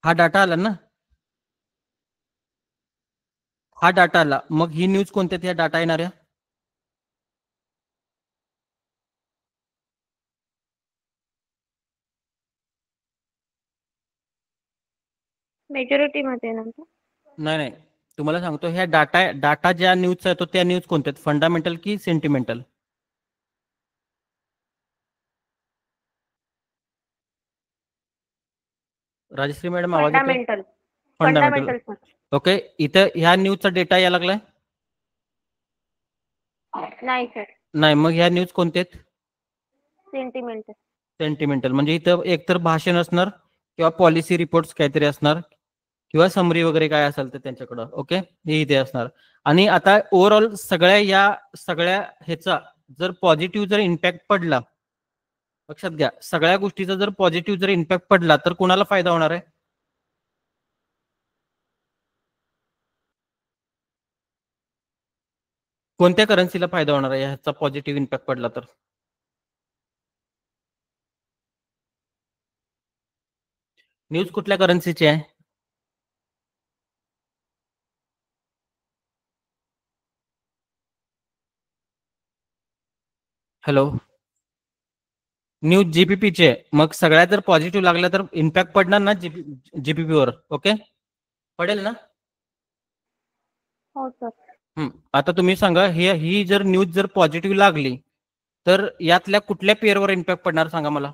हा डाटा आला ना, हा डाटा आला. मग ही न्यूज कोणत्या त्या डाटा येणाऱ्या? मेजॉरिटी मध्ये नंतर नाही तुम्हाला सांगतो, ह्या डाटा ज्या न्यूजचा येतो त्या न्यूज कोणत्या, फंडामेंटल की सेंटिमेंटल? राजश्री मॅडम आवाज येतोय? Fundamental. Fundamental. Fundamental sir. Okay इथं ह्या न्यूजचा डेटा यायला लागलाय? नाही सर. नाही. मग ह्या न्यूज कोणत्या आहेत? सेंटिमेंटल. सेंटिमेंटल म्हणजे इथं एकतर भाषण असणार किंवा पॉलिसी रिपोर्ट्स काहीतरी असणार किंवा समरी वगैरे काय असेल तर त्यांच्याकडं. ओके हे इथे असणार. आणि आता ओव्हरऑल सगळ्या ह्याचा जर पॉझिटिव्ह जर इम्पॅक्ट पडला, लक्षात घ्या, सगळ्या गोष्टीचा जर पॉझिटिव्ह जर इम्पॅक्ट पडला तर कोणाला फायदा होणार आहे? कोणत्या करन्सीला फायदा होणार आहे ह्याचा पॉझिटिव्ह इम्पॅक्ट पडला तर? न्यूज कुठल्या करन्सीची आहे? हॅलो, न्यूज जीबीपीची आहे. मग सगळ्या जर पॉझिटिव्ह लागल्या तर इम्पॅक्ट पडणार ना जीबीपी वर. ओके पडेल ना? हो सर. आता तुम्ही सांगा, ही जर न्यूज जर पॉझिटिव्ह लागली तर यातल्या कुठल्या पेअरवर इम्पॅक्ट पडणार सांगा मला.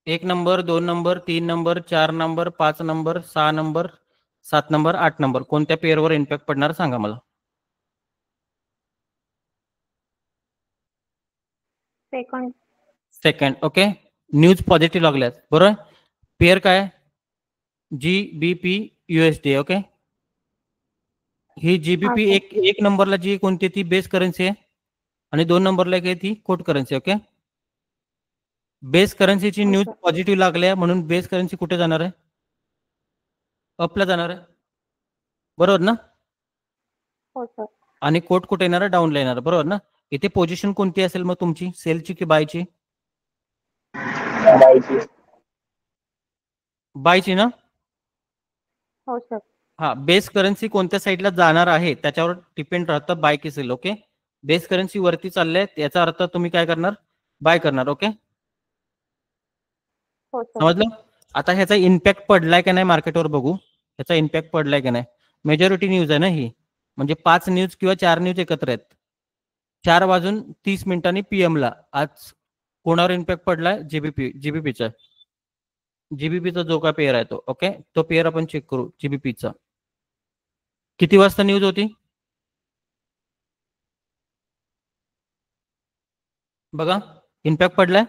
1 number, 2 number, 3 number, 4 number, 5 number, 6 number, 7 number, 8 number, कोणत्या पेअरवर इम्पॅक्ट पडणार सांगा मला. सेकंड. ओके न्यूज पॉझिटिव्ह लागल्यात बरोबर. पेअर काय? GBP USD. ओके ही जीबीपी एक नंबरला जी कोणती ती बेस करन्सी आहे आणि 2 नंबरला काय ती कोट करन्सी. ओके बेस करन्सीची न्यूज पॉझिटिव्ह लागल्या म्हणून बेस करन्सी कुठे जाणार आहे? अपला जाणार आहे बरोबर ना. हो सर. आणि कोट कुठे येणार आहे? डाऊनला येणार बरोबर ना. इथे पोझिशन कोणती असेल मग तुमची, सेलची की बायची? बायची ना. हो सर. हा बेस करन्सी कोणत्या साईडला जाणार आहे त्याच्यावर डिपेंड राहतं बाय की सेल. ओके बेस करन्सी वरती चालले याचा अर्थ तुम्ही काय करणार? बाय करणार. ओके हो सर. समजलं? आता ह्याचा इम्पॅक्ट पडलाय का नाही मार्केटवर बघू. ह्याचा इम्पॅक्ट पडलाय का नाही. मेजॉरिटी न्यूज आहे ना ही, म्हणजे 5 न्यूज किंवा 4 न्यूज एकत्र आहेत. 4:30 PM आज कोणावर इम्पॅक्ट पडलाय? जीबीपीचा जो काय पेअर आहे तो. ओके, तो पेअर आपण चेक करू. जीबीपीचा किती वाजता न्यूज होती बघा. इम्पॅक्ट पडलाय.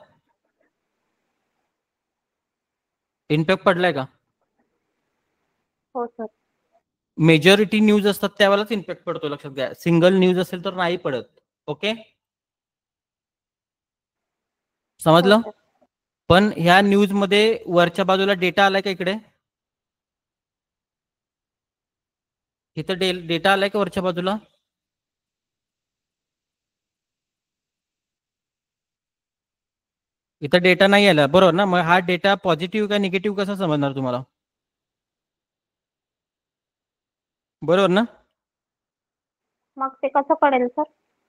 इम्पॅक्ट पडलाय का? हो सर. मेजॉरिटी न्यूज असतात त्यावेळेलाच इम्पॅक्ट पडतो, लक्षात घ्या. सिंगल न्यूज असेल तर नाही पडत. ओके, हो समजलं? सर. पण ह्या न्यूज मध्ये वरच्या बाजूला डेटा आलाय का? इकडे इथं डेटा आलाय का वरच्या बाजूला? इथं डेटा नाही आला, बरोबर ना? मग हा डेटा पॉझिटिव्ह का निगेटिव्ह कसा समजणार तुम्हाला? बरोबर ना? मग ते कसं कळेल सर?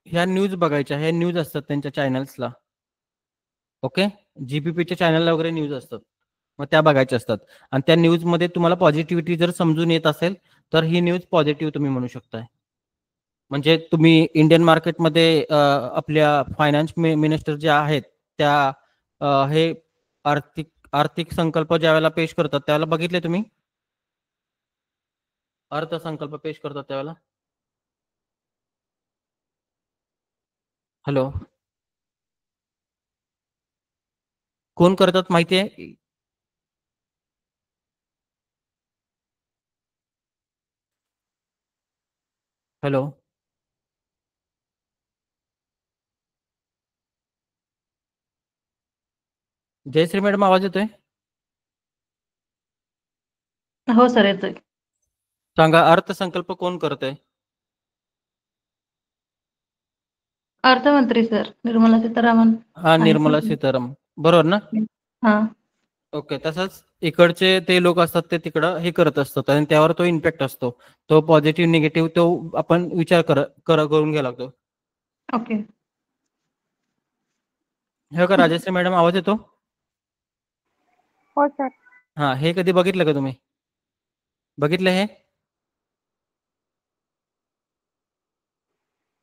ह्या न्यूज बघायच्या. ह्या न्यूज असतात त्यांच्या चॅनल्सला. ओके, जीपीपीच्या चॅनलला वगैरे न्यूज असतात, मग त्या बघायच्या असतात. आणि त्या न्यूज मध्ये तुम्हाला पॉझिटिव्हिटी जर समजून येत असेल तर ही न्यूज पॉझिटिव्ह तुम्ही म्हणू शकताय. म्हणजे तुम्ही इंडियन मार्केटमध्ये आपल्या फायनान्स मिनिस्टर जे आहेत त्या हे आर्थिक संकल्प ज्या वेळेला पेश करतात त्यावेळेला बघितले तुम्ही? अर्थसंकल्प पेश करतात त्यावेळेला. हॅलो, कोण करतात माहिती आहे? हॅलो, जयश्री मॅडम, आवाज येतोय? हो सर, येतोय. सांगा, अर्थसंकल्प कोण करतंय? अर्थमंत्री सर निर्मला सीतारामन. हा, निर्मला सीतारामन, बरोबर ना? हा. ओके, तसंच इकडचे ते लोक असतात ते तिकडं हे करत असतात आणि त्यावर तो इम्पॅक्ट असतो. तो पॉझिटिव्ह निगेटिव्ह तो आपण विचार करून घ्यायला लागतो. ओके. हे का राजश्री मॅडम, आवाज येतो? हो सर. हा, हे कधी बघितलं का तुम्ही? बघितलं हे?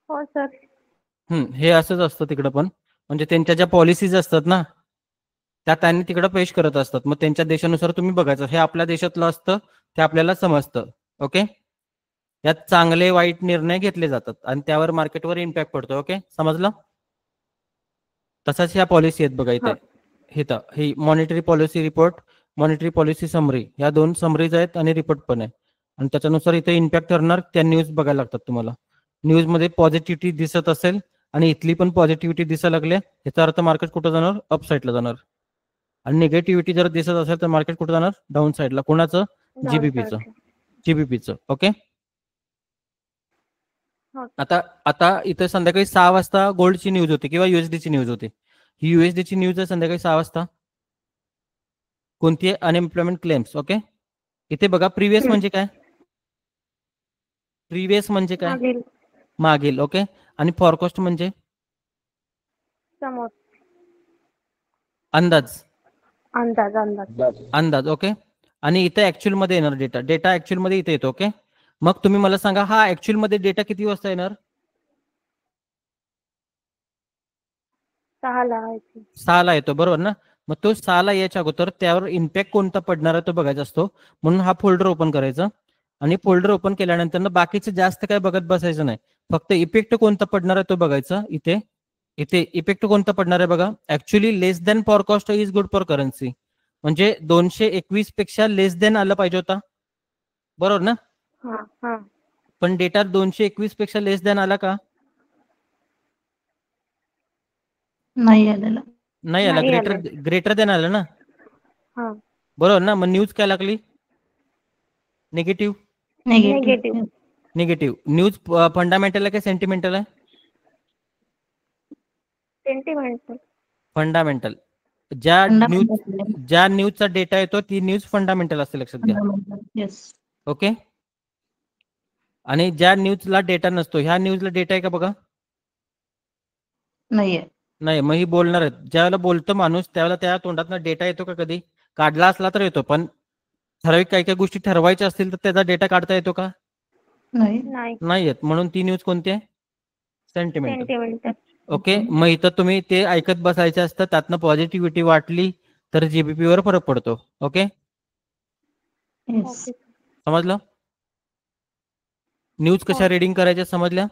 हो सर. हे असंच असतं तिकडं पण. म्हणजे त्यांच्या ज्या पॉलिसीज असतात ना त्या त्यांनी तिकडं पेश करत असतात. मग त्यांच्या देशानुसार तुम्ही बघायचं. हे आपल्या देशातलं असतं, ते आपल्याला समजतं. ओके, यात चांगले वाईट निर्णय घेतले जातात आणि त्यावर मार्केटवर इम्पॅक्ट पडतो. ओके, समजलं? तसाच ह्या पॉलिसी आहेत बघा इथे. ही monetary policy report, monetary policy summary, ह्या 2 समरीज आहेत आणि रिपोर्ट पण आहे. आणि त्याच्यानुसार इथे इम्पॅक्ट ठरणार त्या न्यूज बघायला लागतात तुम्हाला. न्यूज मध्ये पॉझिटिव्हिटी दिसत असेल आणि इथली पण पॉझिटिव्हिटी दिसायला लागले, याचा अर्थ मार्केट कुठं जाणार? अप साईडला जाणार. आणि निगेटिव्हिटी जर दिसत असेल तर मार्केट कुठं जाणार? डाऊन साईडला. कोणाचं? जीबीपीचं. ओके, आता इथे संध्याकाळी 6 वाजता गोल्डची न्यूज होती किंवा युएसडीची न्यूज होती. ही युएसडीची न्यूज आहे संध्याकाळी 6 वाजता. कोणती आहे? Unemployment claims. ओके, इथे बघा प्रिव्हियस म्हणजे काय? प्रिव्हियस म्हणजे काय? मागील. मागील. ओके, आणि फॉरकास्ट म्हणजे समोर. अंदाज. अंदाज. अंदाज. ओके, आणि इथे ऍक्च्युअल मध्ये येणार डेटा ऍक्च्युअल मध्ये इथे येतो. ओके, मग तुम्ही मला सांगा हा ऍक्च्युअल मध्ये डेटा किती वाजता येणार? 6ला येतो, बरोबर ना? मग तो 6ला यायच्या अगोदर त्यावर इम्पॅक्ट कोणता पडणार आहे तो बघायचा असतो. म्हणून हा फोल्डर ओपन करायचा आणि फोल्डर ओपन केल्यानंतर बाकीचे जास्त काय बघत बसायचं नाही. फक्त इफेक्ट कोणता पडणार आहे तो बघायचा. इथे इफेक्ट कोणता पडणार आहे बघा. Actually less than forecast is good for currency. म्हणजे 221 पेक्षा लेस दॅन आलं पाहिजे होता, बरोबर ना? पण डेटा 221 पेक्षा लेस दॅन आला का? नाही आलेला. नाही आला. ग्रेटर दॅन आलं ना, बरोबर ना? मग न्यूज काय लागली? निगेटिव्ह. न्यूज फंडामेंटल आहे का सेंटिमेंटल आहे? फंडामेंटल. ज्या न्यूजचा डेटा येतो ती न्यूज फंडामेंटल असते, लक्षात घ्या. ओके, आणि ज्या न्यूजला डेटा नसतो ह्या न्यूजला डेटा आहे का बघा? नाहीये. नाही, मग ही बोलणार आहेत. ज्यावेळेला बोलतो माणूस त्यावेळेला त्या तोंडातनं डेटा येतो का कधी? काढला असला तर येतो, पण ठराविक काही काही गोष्टी ठरवायच्या असतील तर त्याचा डेटा काढता येतो का? नाही. नाही. नाही येत. म्हणून ती न्यूज कोणती आहे? सेंटिमेंटल. सेंटिमेंटल. ओके, मग इथं तुम्ही ते ऐकत बसायचं असतं, त्यातनं पॉझिटिव्हिटी वाटली तर जीबीपी वर फरक पडतो. Okay, yes. ओके. समजलं? न्यूज कशा रीडिंग करायच्या समजल्या?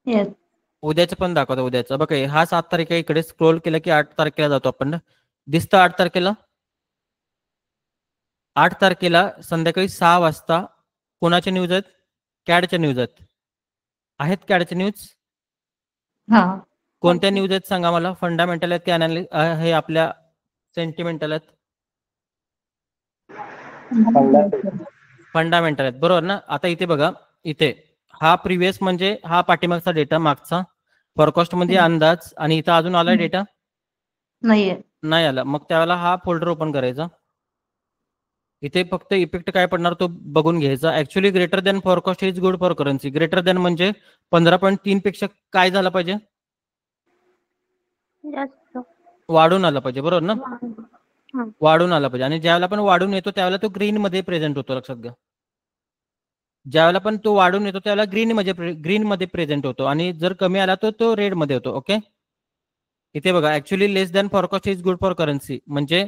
येस. उद्याचं पण दाखवतो. उद्याचं बघा, हा 7 तारीख आहे. इकडे स्क्रोल केलं की 8 तारखेला जातो आपण. दिसतं 8 तारखेला? 8 तारखेला संध्याकाळी 6 वाजता कोणाच्या न्यूज आहेत? कॅडच्या न्यूज आहेत कॅडच्या न्यूज? हा. कोणत्या न्यूज आहेत सांगा मला? फंडामेंटल आहेत की हे आपल्या सेंटिमेंटल आहेत? फंडामेंटल आहेत, बरोबर ना? आता इथे बघा, इथे हा प्रिव्हियस म्हणजे हा पाठीमागचा डेटा, मागचा फॉरकास्ट मध्ये अंदाज, आणि इथं अजून आलाय डेटा? नाहीये. नाही आला. मग त्यावेळेला हा फोल्डर ओपन करायचा. इथे फक्त इफेक्ट काय पडणार तो बघून घ्यायचा. Actually greater than forecast is good for currency. Greater than म्हणजे 15.3 पेक्षा काय झालं पाहिजे? जास्त. वाढून आला पाहिजे, बरोबर ना? हा. वाढून आला पाहिजे. आणि ज्यावेळेला पण वाढून येतो त्यावेळेला तो ग्रीन मध्ये प्रेझेंट होतो, लक्षात घ्या. ज्यावेळेला पण तो वाढून येतो त्यावेळेला ग्रीन मध्ये प्रेझेंट होतो, आणि जर कमी आला तर तो रेड मध्ये होतो. ओके, इथे बघा, actually less than forecast is good for currency म्हणजे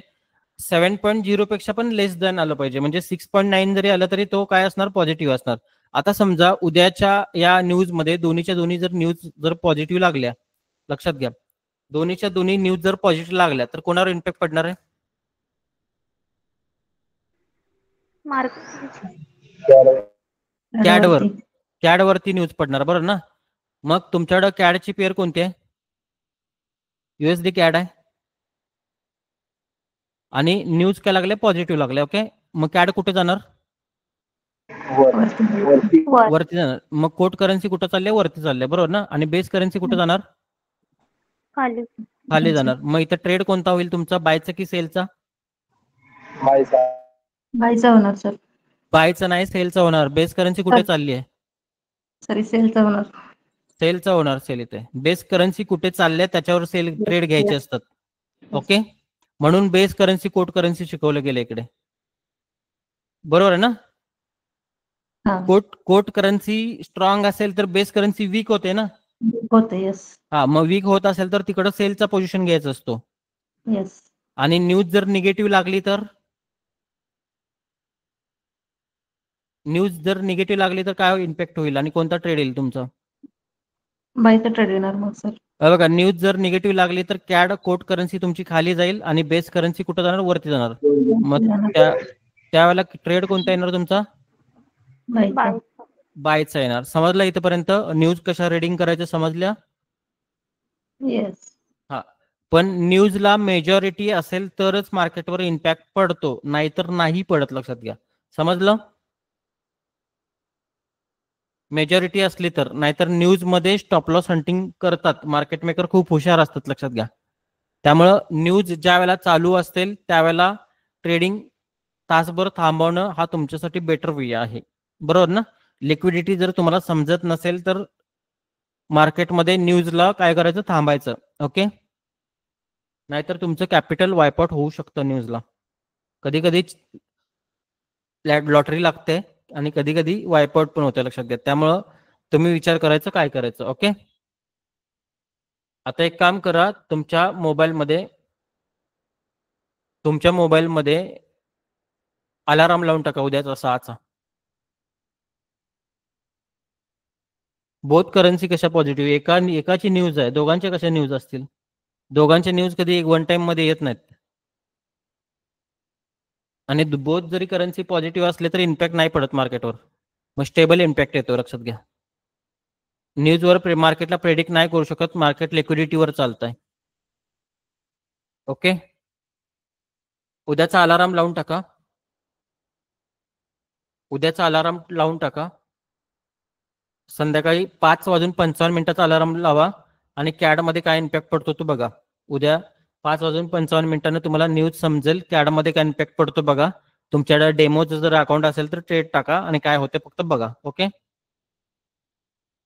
7.0 पेक्षा पण लेस दॅन आलं पाहिजे. म्हणजे 6.9 जरी आलं तरी तो काय असणार? पॉझिटिव्ह असणार. आता समजा उद्याच्या या न्यूज मध्ये दोन्हीच्या दोन्ही जर न्यूज जर पॉझिटिव्ह लागल्या, लक्षात घ्या, दोन्हीच्या दोन्ही न्यूज जर पॉझिटिव्ह लागल्या तर कोणावर इम्पॅक्ट पडणार आहे? मार्केट. कॅडवर. कॅडवरती न्यूज पडणार, बरोबर ना? मग तुमच्याकडे कॅडची पेअर कोणती आहे? युएसडी कॅड आहे, आणि न्यूज काय लागले? पॉझिटिव्ह लागले. ओके, मग कॅड कुठे जाणार? वरती वर. वरती जाणार. मग कोट करन्सी कुठं चालले? वरती चालले, बरोबर ना? आणि बेस करन्सी कुठे जाणार? खाली. खाली जाणार. मग इथं ट्रेड कोणता होईल तुमचा? बायचा की सेलचा? बायचा बायचा होणार सर. बायचा नाही, सेलचा होणार. बेस करन्सी कुठे चालली आहे? सॉरी, सेलचा होणार. सेलचा होणार. सेल इथे. बेस करन्सी कुठे चालले त्याच्यावर सेल ट्रेड घ्यायचे असतात. ओके, म्हणून बेस करन्सी कोट करन्सी शिकवलं गेलं इकडे, बरोबर आहे ना? हा. कोट करन्सी स्ट्रॉंग असेल तर बेस करन्सी वीक होते ना? होते. येस. हा, मग वीक होत असेल तर तिकडं सेलचा पोझिशन घ्यायचा असतो. येस. आणि न्यूज जर निगेटिव्ह लागली तर? न्यूज जर निगेटिव्ह लागली तर काय इम्पॅक्ट होईल आणि कोणता ट्रेड येईल तुमचा? बायचा ट्रेड येणार मग सर. बघा, न्यूज जर निगेटिव्ह लागली तर कॅड कोट करन्सी तुमची खाली जाईल आणि बेस करन्सी कुठं जाणार? वरती जाणार. मग त्यावेळेला ट्रेड कोणता येणार तुमचा? बायचा. बायचा येणार. समजलं इथपर्यंत? न्यूज कशा रीडिंग करायच्या समजल्या? येस. हा, पण न्यूजला मेजॉरिटी असेल तरच मार्केटवर इम्पॅक्ट पडतो, नाहीतर नाही पडत, लक्षात घ्या. समजलं? मेजॉरिटी असली तर. नाहीतर न्यूज मध्ये स्टॉप लॉस हंटिंग करतात मार्केट मेकर, खूप हुशार असतात, लक्षात घ्या. त्यामुळं न्यूज ज्या वेळेला चालू असेल त्यावेळेला ट्रेडिंग तासभर थांबवणं हा तुमच्यासाठी बेटर वे आहे, बरोबर ना? लिक्विडिटी जर तुम्हाला समजत नसेल तर मार्केटमध्ये न्यूजला काय करायचं? थांबायचं. ओके, नाहीतर तुमचं कॅपिटल वायपआउट होऊ शकतं न्यूजला. कधी कधी लॉटरी लागते आणि कधी कधी वायपआउट पण होते, लक्षात घ्या. त्यामुळं तुम्ही विचार करायचं काय करायचं. ओके, आता एक काम करा, तुमच्या मोबाईलमध्ये अलाराम लावून टाका उद्याचा 6चा. बोथ करन्सी कशा पॉझिटिव्ह? एकाची न्यूज आहे, दोघांच्या कशा न्यूज असतील? दोघांच्या न्यूज कधी एक वन टाइम मध्ये येत नाहीत. आणि बोथ जरी करन्सी पॉझिटिव्ह असले तरी इम्पॅक्ट नाही पडत मार्केटवर, मग स्टेबल इम्पॅक्ट येतो, लक्षात घ्या. न्यूजवर मार्केटला प्रेडिक्ट नाही करू शकत, मार्केट लिक्विडिटीवर चालतंय. ओके, उद्याचा अलाराम लावून टाका. उद्याचा अलाराम लावून टाका. संध्याकाळी 5:55 अलाराम लावा आणि कॅड मध्ये काय इम्पॅक्ट पडतो तो बघा. उद्या 5:55 तुम्हाला न्यूज समजेल, कॅड मध्ये काय इम्पॅक्ट पडतो बघा. तुमच्याकडे डेमोचं जर अकाउंट असेल तर ट्रेड टाका आणि काय होते फक्त बघा. ओके,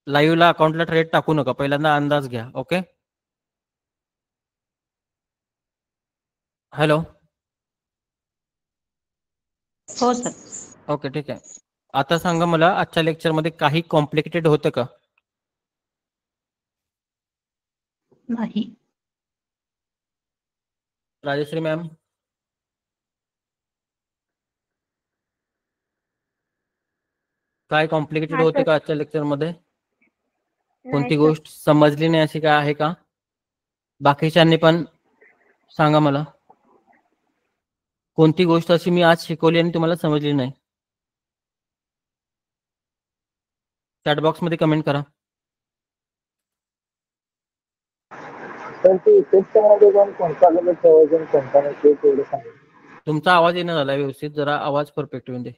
लाईव्हला अकाउंटला ट्रेड टाकू नका, पहिल्यांदा अंदाज घ्या. ओके. हॅलो. हो सर. ओके, ठीक आहे. आता सांगा मला, आजच्या लेक्चरमध्ये काही कॉम्प्लिकेटेड होतं का? नाही. राजश्री मॅम, काय कॉम्प्लिकेटेड हा होते सर. का आजच्या लेक्चरमध्ये? नाही कोणती सर. गोष्ट समजली नाही अशी काय आहे का? बाकीच्यांनी पण सांगा मला. कोणती गोष्ट अशी मी आज शिकवली आणि तुम्हाला समजली नाही? चॅट बॉक्समध्ये कमेंट करा. तर ते इफेक्ट मध्ये जाऊन कोणता कलर ठेवायचा आणि कोणता नाही ते तेवढं सांगा. तुमचा आवाज येणं झाला व्यवस्थित, जरा आवाज परफेक्ट येऊन दे.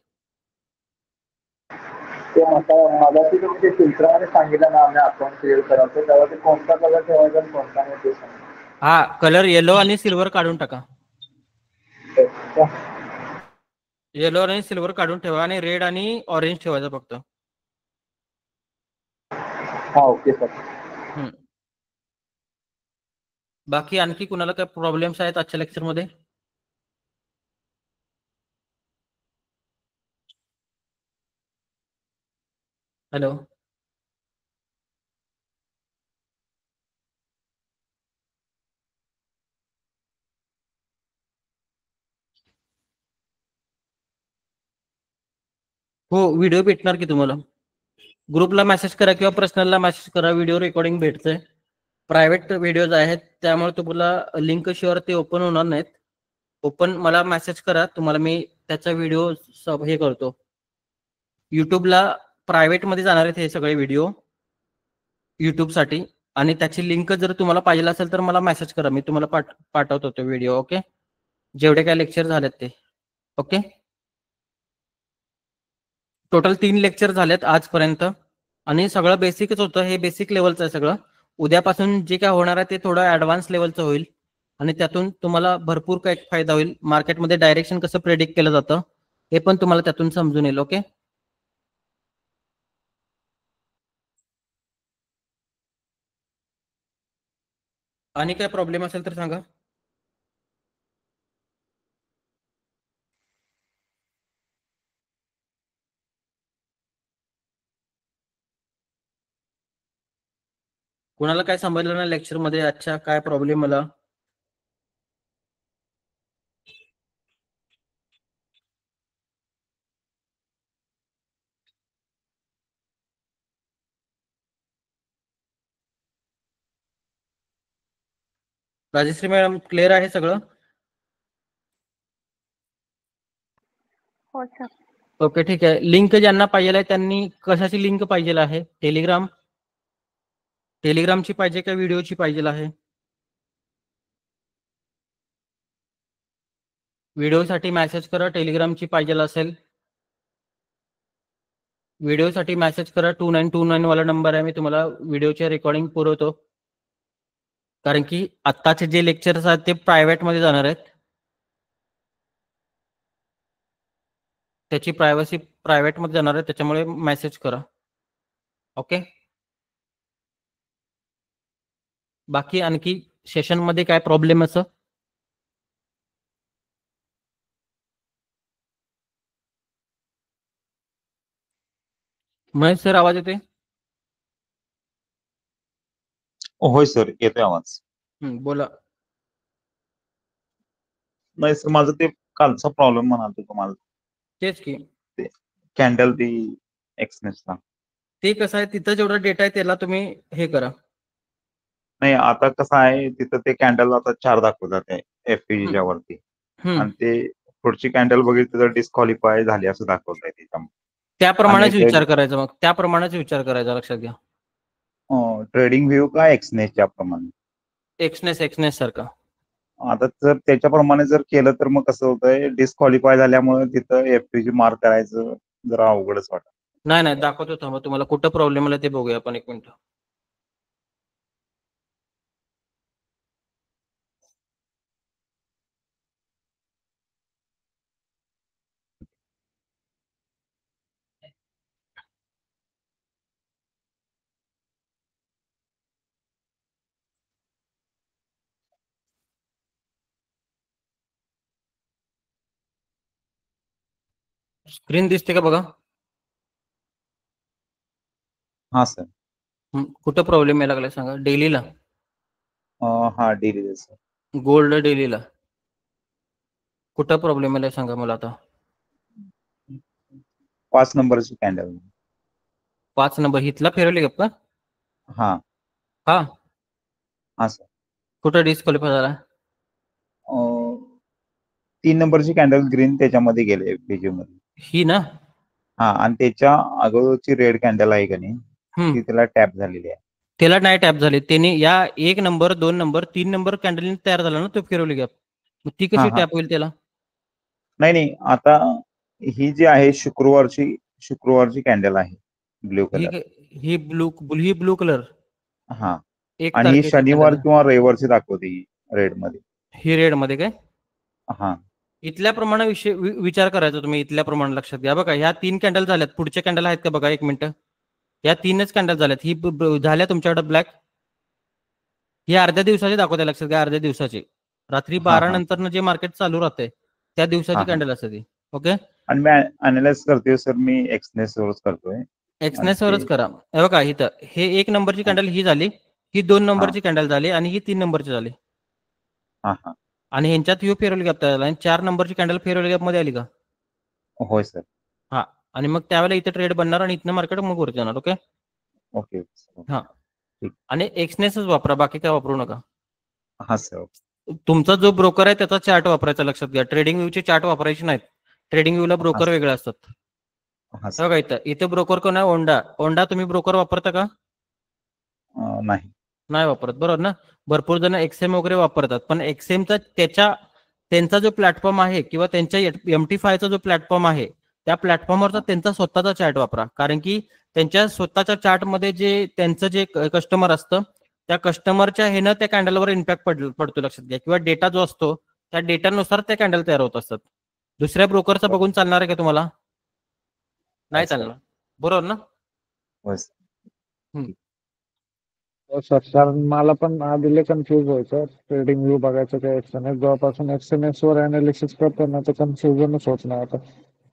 ते आता मगाशी तुम्ही ते फिल्टरमध्ये सांगितलं ना आम्ही अकाउंट क्रिएट करायचं तेव्हा ते कोणता कलर ठेवायचा आणि कोणता नाही ते सांगा. हा, कलर येलो आणि सिल्वर काढून टाका. येलो आणि सिल्वर काढून ठेवा आणि रेड आणि ऑरेंज ठेवायचा फक्त. हा ओके सर. हम्म. बाकी आणखी कुणाला काय प्रॉब्लेम्स आहेत आजच्या लेक्चरमध्ये? हॅलो. हो, व्हिडिओ भेटणार की तुम्हाला. ग्रुपला मेसेज करा किंवा पर्सनलला मेसेज करा, व्हिडिओ रेकॉर्डिंग भेटतंय. प्रायव्हेट व्हिडिओज आहेत, त्यामुळे तुम्हाला लिंक शिवाय ते ओपन होणार नाहीत. ओपन मला मेसेज करा, तुम्हाला मी त्याचा व्हिडिओ हे करतो. युट्यूबला प्रायव्हेटमध्ये जाणार आहेत हे सगळे व्हिडिओ युट्यूबसाठी, आणि त्याची लिंक जर तुम्हाला पाहिजे असेल तर मला मेसेज करा, मी तुम्हाला पाठवतो तो व्हिडिओ. ओके, जेवढे काय लेक्चर झालेत ते. ओके, टोटल 3 लेक्चर झालेत आजपर्यंत आणि सगळं बेसिकच होतं. हे बेसिक लेवलचं आहे सगळं. उद्यापासून जे काय होणार आहे ते थोडं ॲडव्हान्स लेवलचं होईल आणि त्यातून तुम्हाला भरपूर काही फायदा होईल. मार्केटमध्ये डायरेक्शन कसं प्रेडिक्ट केलं जातं हे पण तुम्हाला त्यातून समजून येईल. ओके, आणि काय प्रॉब्लेम असेल तर सांगा. कुणाला काय समजलं ना लेक्चरमध्ये? अच्छा, काय प्रॉब्लेम मला? राजश्री मॅडम, क्लिअर आहे सगळं? हो सर. ओके, ठीक आहे. लिंक ज्यांना पाहिजे आहे त्यांनी कशाची लिंक पाहिजे आहे? टेलिग्रामची पाहिजे का व्हिडिओची पाहिजे आहे? व्हिडिओसाठी मेसेज करा. टेलिग्रामची पाहिजे असेल व्हिडिओसाठी मेसेज करा. 2929 वाला नंबर आहे, मी तुम्हाला व्हिडिओचे रेकॉर्डिंग पुरवतो. कारण की आत्ताचे जे लेक्चर्स आहेत ते प्रायव्हेटमध्ये जाणार आहेत, त्याची प्रायव्हसी प्रायव्हेटमध्ये जाणार आहे, त्याच्यामुळे मेसेज करा. ओके, बाकी आणखी सेशनमध्ये काय प्रॉब्लेम असं? महेश सर, आवाज येते? होय सर, येतोय आवाज. बोला. नाही सर, माझं ते कालचा प्रॉब्लेम म्हणाल तुम्हाला, तेच की ते कॅन्डल ती एक्सनेसला. ते कसं आहे, तिथं जेवढा डेटा आहे त्याला तुम्ही हे करा. नाही, आता कसं आहे, तिथं ते कॅन्डल आता 4 दाखवतात आहे एफपीजीच्या वरती, आणि ते पुढची कॅन्डल बघितली तर डिस्क्वालिफाय झाली असं दाखवत आहे तिथं. आणि त्याप्रमाणेच विचार करायचा, मग त्याप्रमाणेच विचार करायचा, लक्षात घ्या. ट्रेडिंग व्ह्यू का एक्सनेसच्या प्रमाणे? एक्सनेस सारखा. आता जर त्याच्याप्रमाणे जर केलं तर मग कसं होतंय, डिस्क्वालिफाय झाल्यामुळे तिथं एफपीजी मार्क करायचं जरा अवघडच वाटत. नाही, दाखवतो, थांबा. तुम्हाला कुठं प्रॉब्लेम आला ते बघूया आपण, 1 मिनिट. स्क्रीन दिसते का बघा? हा सर. कुठं प्रॉब्लेम यायला लागलाय सांगा. डेलीला, हा डेली सर. गोल्ड डेलीला कुठं प्रॉब्लेम यायला सांगा मला आता. 5 नंबरची कॅन्डल. 5 नंबर हिथला फिरवली का? हा हा हा सर. कुठं डिस्क्वालिफाय झाला? 3 नंबरची कॅन्डल ग्रीन त्याच्यामध्ये गेले एफपीजी मध्ये. ही ना? हा, आणि त्याच्या अगोदरची रेड कॅन्डल आहे का नाही, ती त्याला टॅप झालेली आहे. त्याला नाही टॅप झाली. त्याने या 1 नंबर 2 नंबर 3 नंबर कॅन्डल तयार झाला ना तो फिरवली गॅप. ती कशी टॅप होईल त्याला? नाही, आता ही जी आहे शुक्रवारची कॅन्डल आहे ब्ल्यू कलर. ही ब्लू कलर. हा, 1 आणि ही तारखेची शनिवार candle. किंवा रविवारची दाखवते ही रेड मध्ये. ही रेड मध्ये काय? हा, इथल्या प्रमाणाविषयी विचार करायचा तुम्ही. इथल्या प्रमाण लक्षात घ्या. बघा ह्या 3 कॅन्डल झाल्यात. पुढचे कॅन्डल आहेत का बघा 1 मिनिट. या 3च कॅन्डल झाल्यात. ही झाल्या तुमच्याकडे ब्लॅक. ही अर्ध्या दिवसाची दाखवते. लक्षात घ्या, अर्ध्या दिवसाची. रात्री 12 नंतर जे मार्केट चालू राहते त्या दिवसाची कॅन्डल असते ती. ओके. आणि मी अनालाइज करतोय सर, मी एक्सनेस वरच करतोय. एक्सनेसवरच करा. हे बघा इथं हे 1 नंबरची कॅन्डल ही झाली, ही 2 नंबरची कॅन्डल झाली आणि ही 3 नंबरची झाली. आणि ह्यांच्यात ह्यो फेरवली गॅप तयार झाला आणि 4 नंबरची कॅन्डल फेरवली गॅप मध्ये आली का? होय सर. हा, आणि मग त्यावेळेला इथे ट्रेड बनणार आणि इथनं मार्केट मग वरती जाणार. ओके. ओके. हा, आणि एक्सनेसच वापरा, बाकी काय वापरू नका. हा सर. तुमचा जो ब्रोकर आहे त्याचा चार्ट वापरायचा. लक्षात घ्या, ट्रेडिंग व्ह्यूचे चार्ट वापरायचे नाहीत. ट्रेडिंग व्ह्यूला ब्रोकर वेगळे असतात. बघा इथे ब्रोकर कोण आहे? ओंडा तुम्ही ब्रोकर वापरता का? नाही वापरत, बरोबर ना. भरपूर जण एक्सएम वगैरे वापरतात, पण एक्सएमचा त्यांचा जो प्लॅटफॉर्म आहे किंवा त्यांच्या MT5चा जो प्लॅटफॉर्म आहे त्या प्लॅटफॉर्मवरचा त्यांचा स्वतःचा चार्ट वापरा. कारण की त्यांच्या स्वतःच्या चार्टमध्ये जे त्यांचं जे कस्टमर असतं त्या कस्टमरच्या ह्यानं त्या कॅन्डलवर इम्पॅक्ट पडतो. लक्षात घ्या. किंवा डेटा जो असतो त्या डेटानुसार त्या कॅन्डल तयार होत असतात. दुसऱ्या ब्रोकरचा बघून चालणार आहे का तुम्हाला? नाही चालणार, बरोबर ना. सर, कारण मला पण आधीले कन्फ्युज व्हायचं ट्रेडिंग व्ह्यू बघायचं काय एक्सएनएस. जेव्हापासून एक्सएनएस वर अनालिसिस करतो ना तर कन्फ्युजनच होत नाही आता.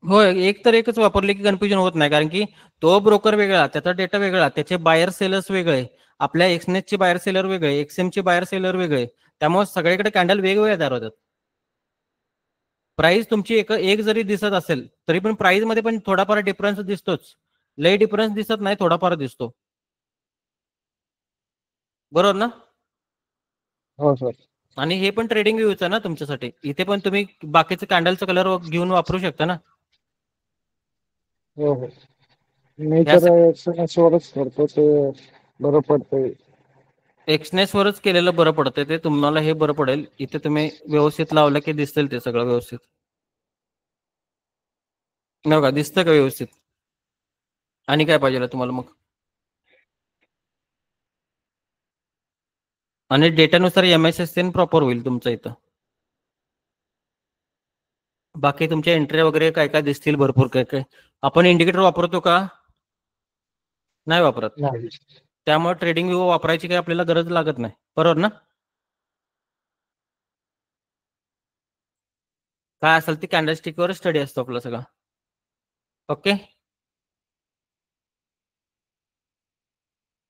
होय, एकच वापरले की कन्फ्युजन होत नाही. कारण की तो ब्रोकर वेगळा, त्याचा डेटा वेगळा, त्याचे बायर सेलर्स वेगळे, आपल्या एक्सनेसचे बायर सेलर वेगळे, एक्सएमचे बायर सेलर वेगळे. त्यामुळे सगळीकडे कॅन्डल वेगवेगळ्या तयार होतात. प्राइस तुमची एक जरी दिसत असेल तरी पण प्राइस मध्ये पण थोडाफार डिफरन्स दिसतोच. लय डिफरन्स दिसत नाही, थोडाफार दिसतो, बरोबर ना. हो सर. आणि हे पण ट्रेडिंग व्ह्यूचं ना तुमच्यासाठी. इथे पण तुम्ही बाकीचं कॅन्डलचं कलर घेऊन वापरू शकता ना. हो हो, मी तर एक्सएनएस वरच करतो, ते बरं पडतंय. एक्सनेसवरच केलेलं बरं पडतंय, ते तुम्हाला हे बरं पडेल. इथे तुम्ही व्यवस्थित लावलं की दिसेल ते सगळं व्यवस्थित. बघा दिसतं का व्यवस्थित? आणि काय पाहिजे तुम्हाला मग? आणि डेटानुसार MSSN प्रॉपर होईल तुमचं इथं. बाकी तुमच्या एंट्री वगैरे काय काय दिसतील भरपूर काय काय. आपण इंडिकेटर वापरतो का? नाही वापरत. त्यामुळे ट्रेडिंग व्ह्यू वापरायची काही आपल्याला गरज लागत नाही, बरोबर ना. काय असेल ती कॅन्डलस्टिकवर स्टडी असतो आपला सगळा. ओके.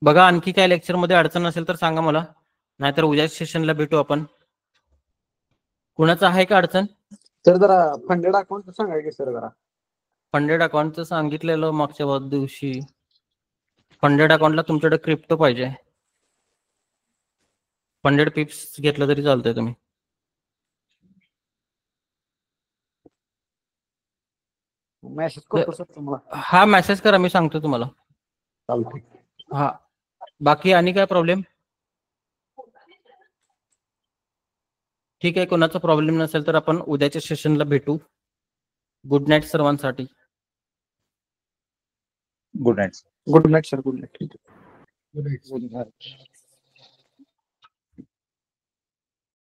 बघा आणखी काय लेक्चर मध्ये अडचण असेल तर सांगा मला, नाहीतर उद्या सेशनला भेटू आपण. कुणाचं आहे का अडचण? सर जरा फंडेड अकाउंट सांगा की सर जरा. फंडेड अकाउंटचं सांगितलेलं मागच्या दिवशी. फंडेड अकाउंटला तुमच्याकडे क्रिप्टो पाहिजे. फंडेड पिप्स घेतलं तरी चालतंय तुम्ही. मेसेज करतो सर तुम्हाला. हा मेसेज करा, मी सांगतो तुम्हाला. चालतंय. हा, बाकी आणि काय प्रॉब्लेम? ठीक आहे, कोणाचा प्रॉब्लेम नसेल तर आपण उद्याच्या सेशनला भेटू. गुड नाईट सर्वांसाठी. Good night. Good night sir. Good night. Good night.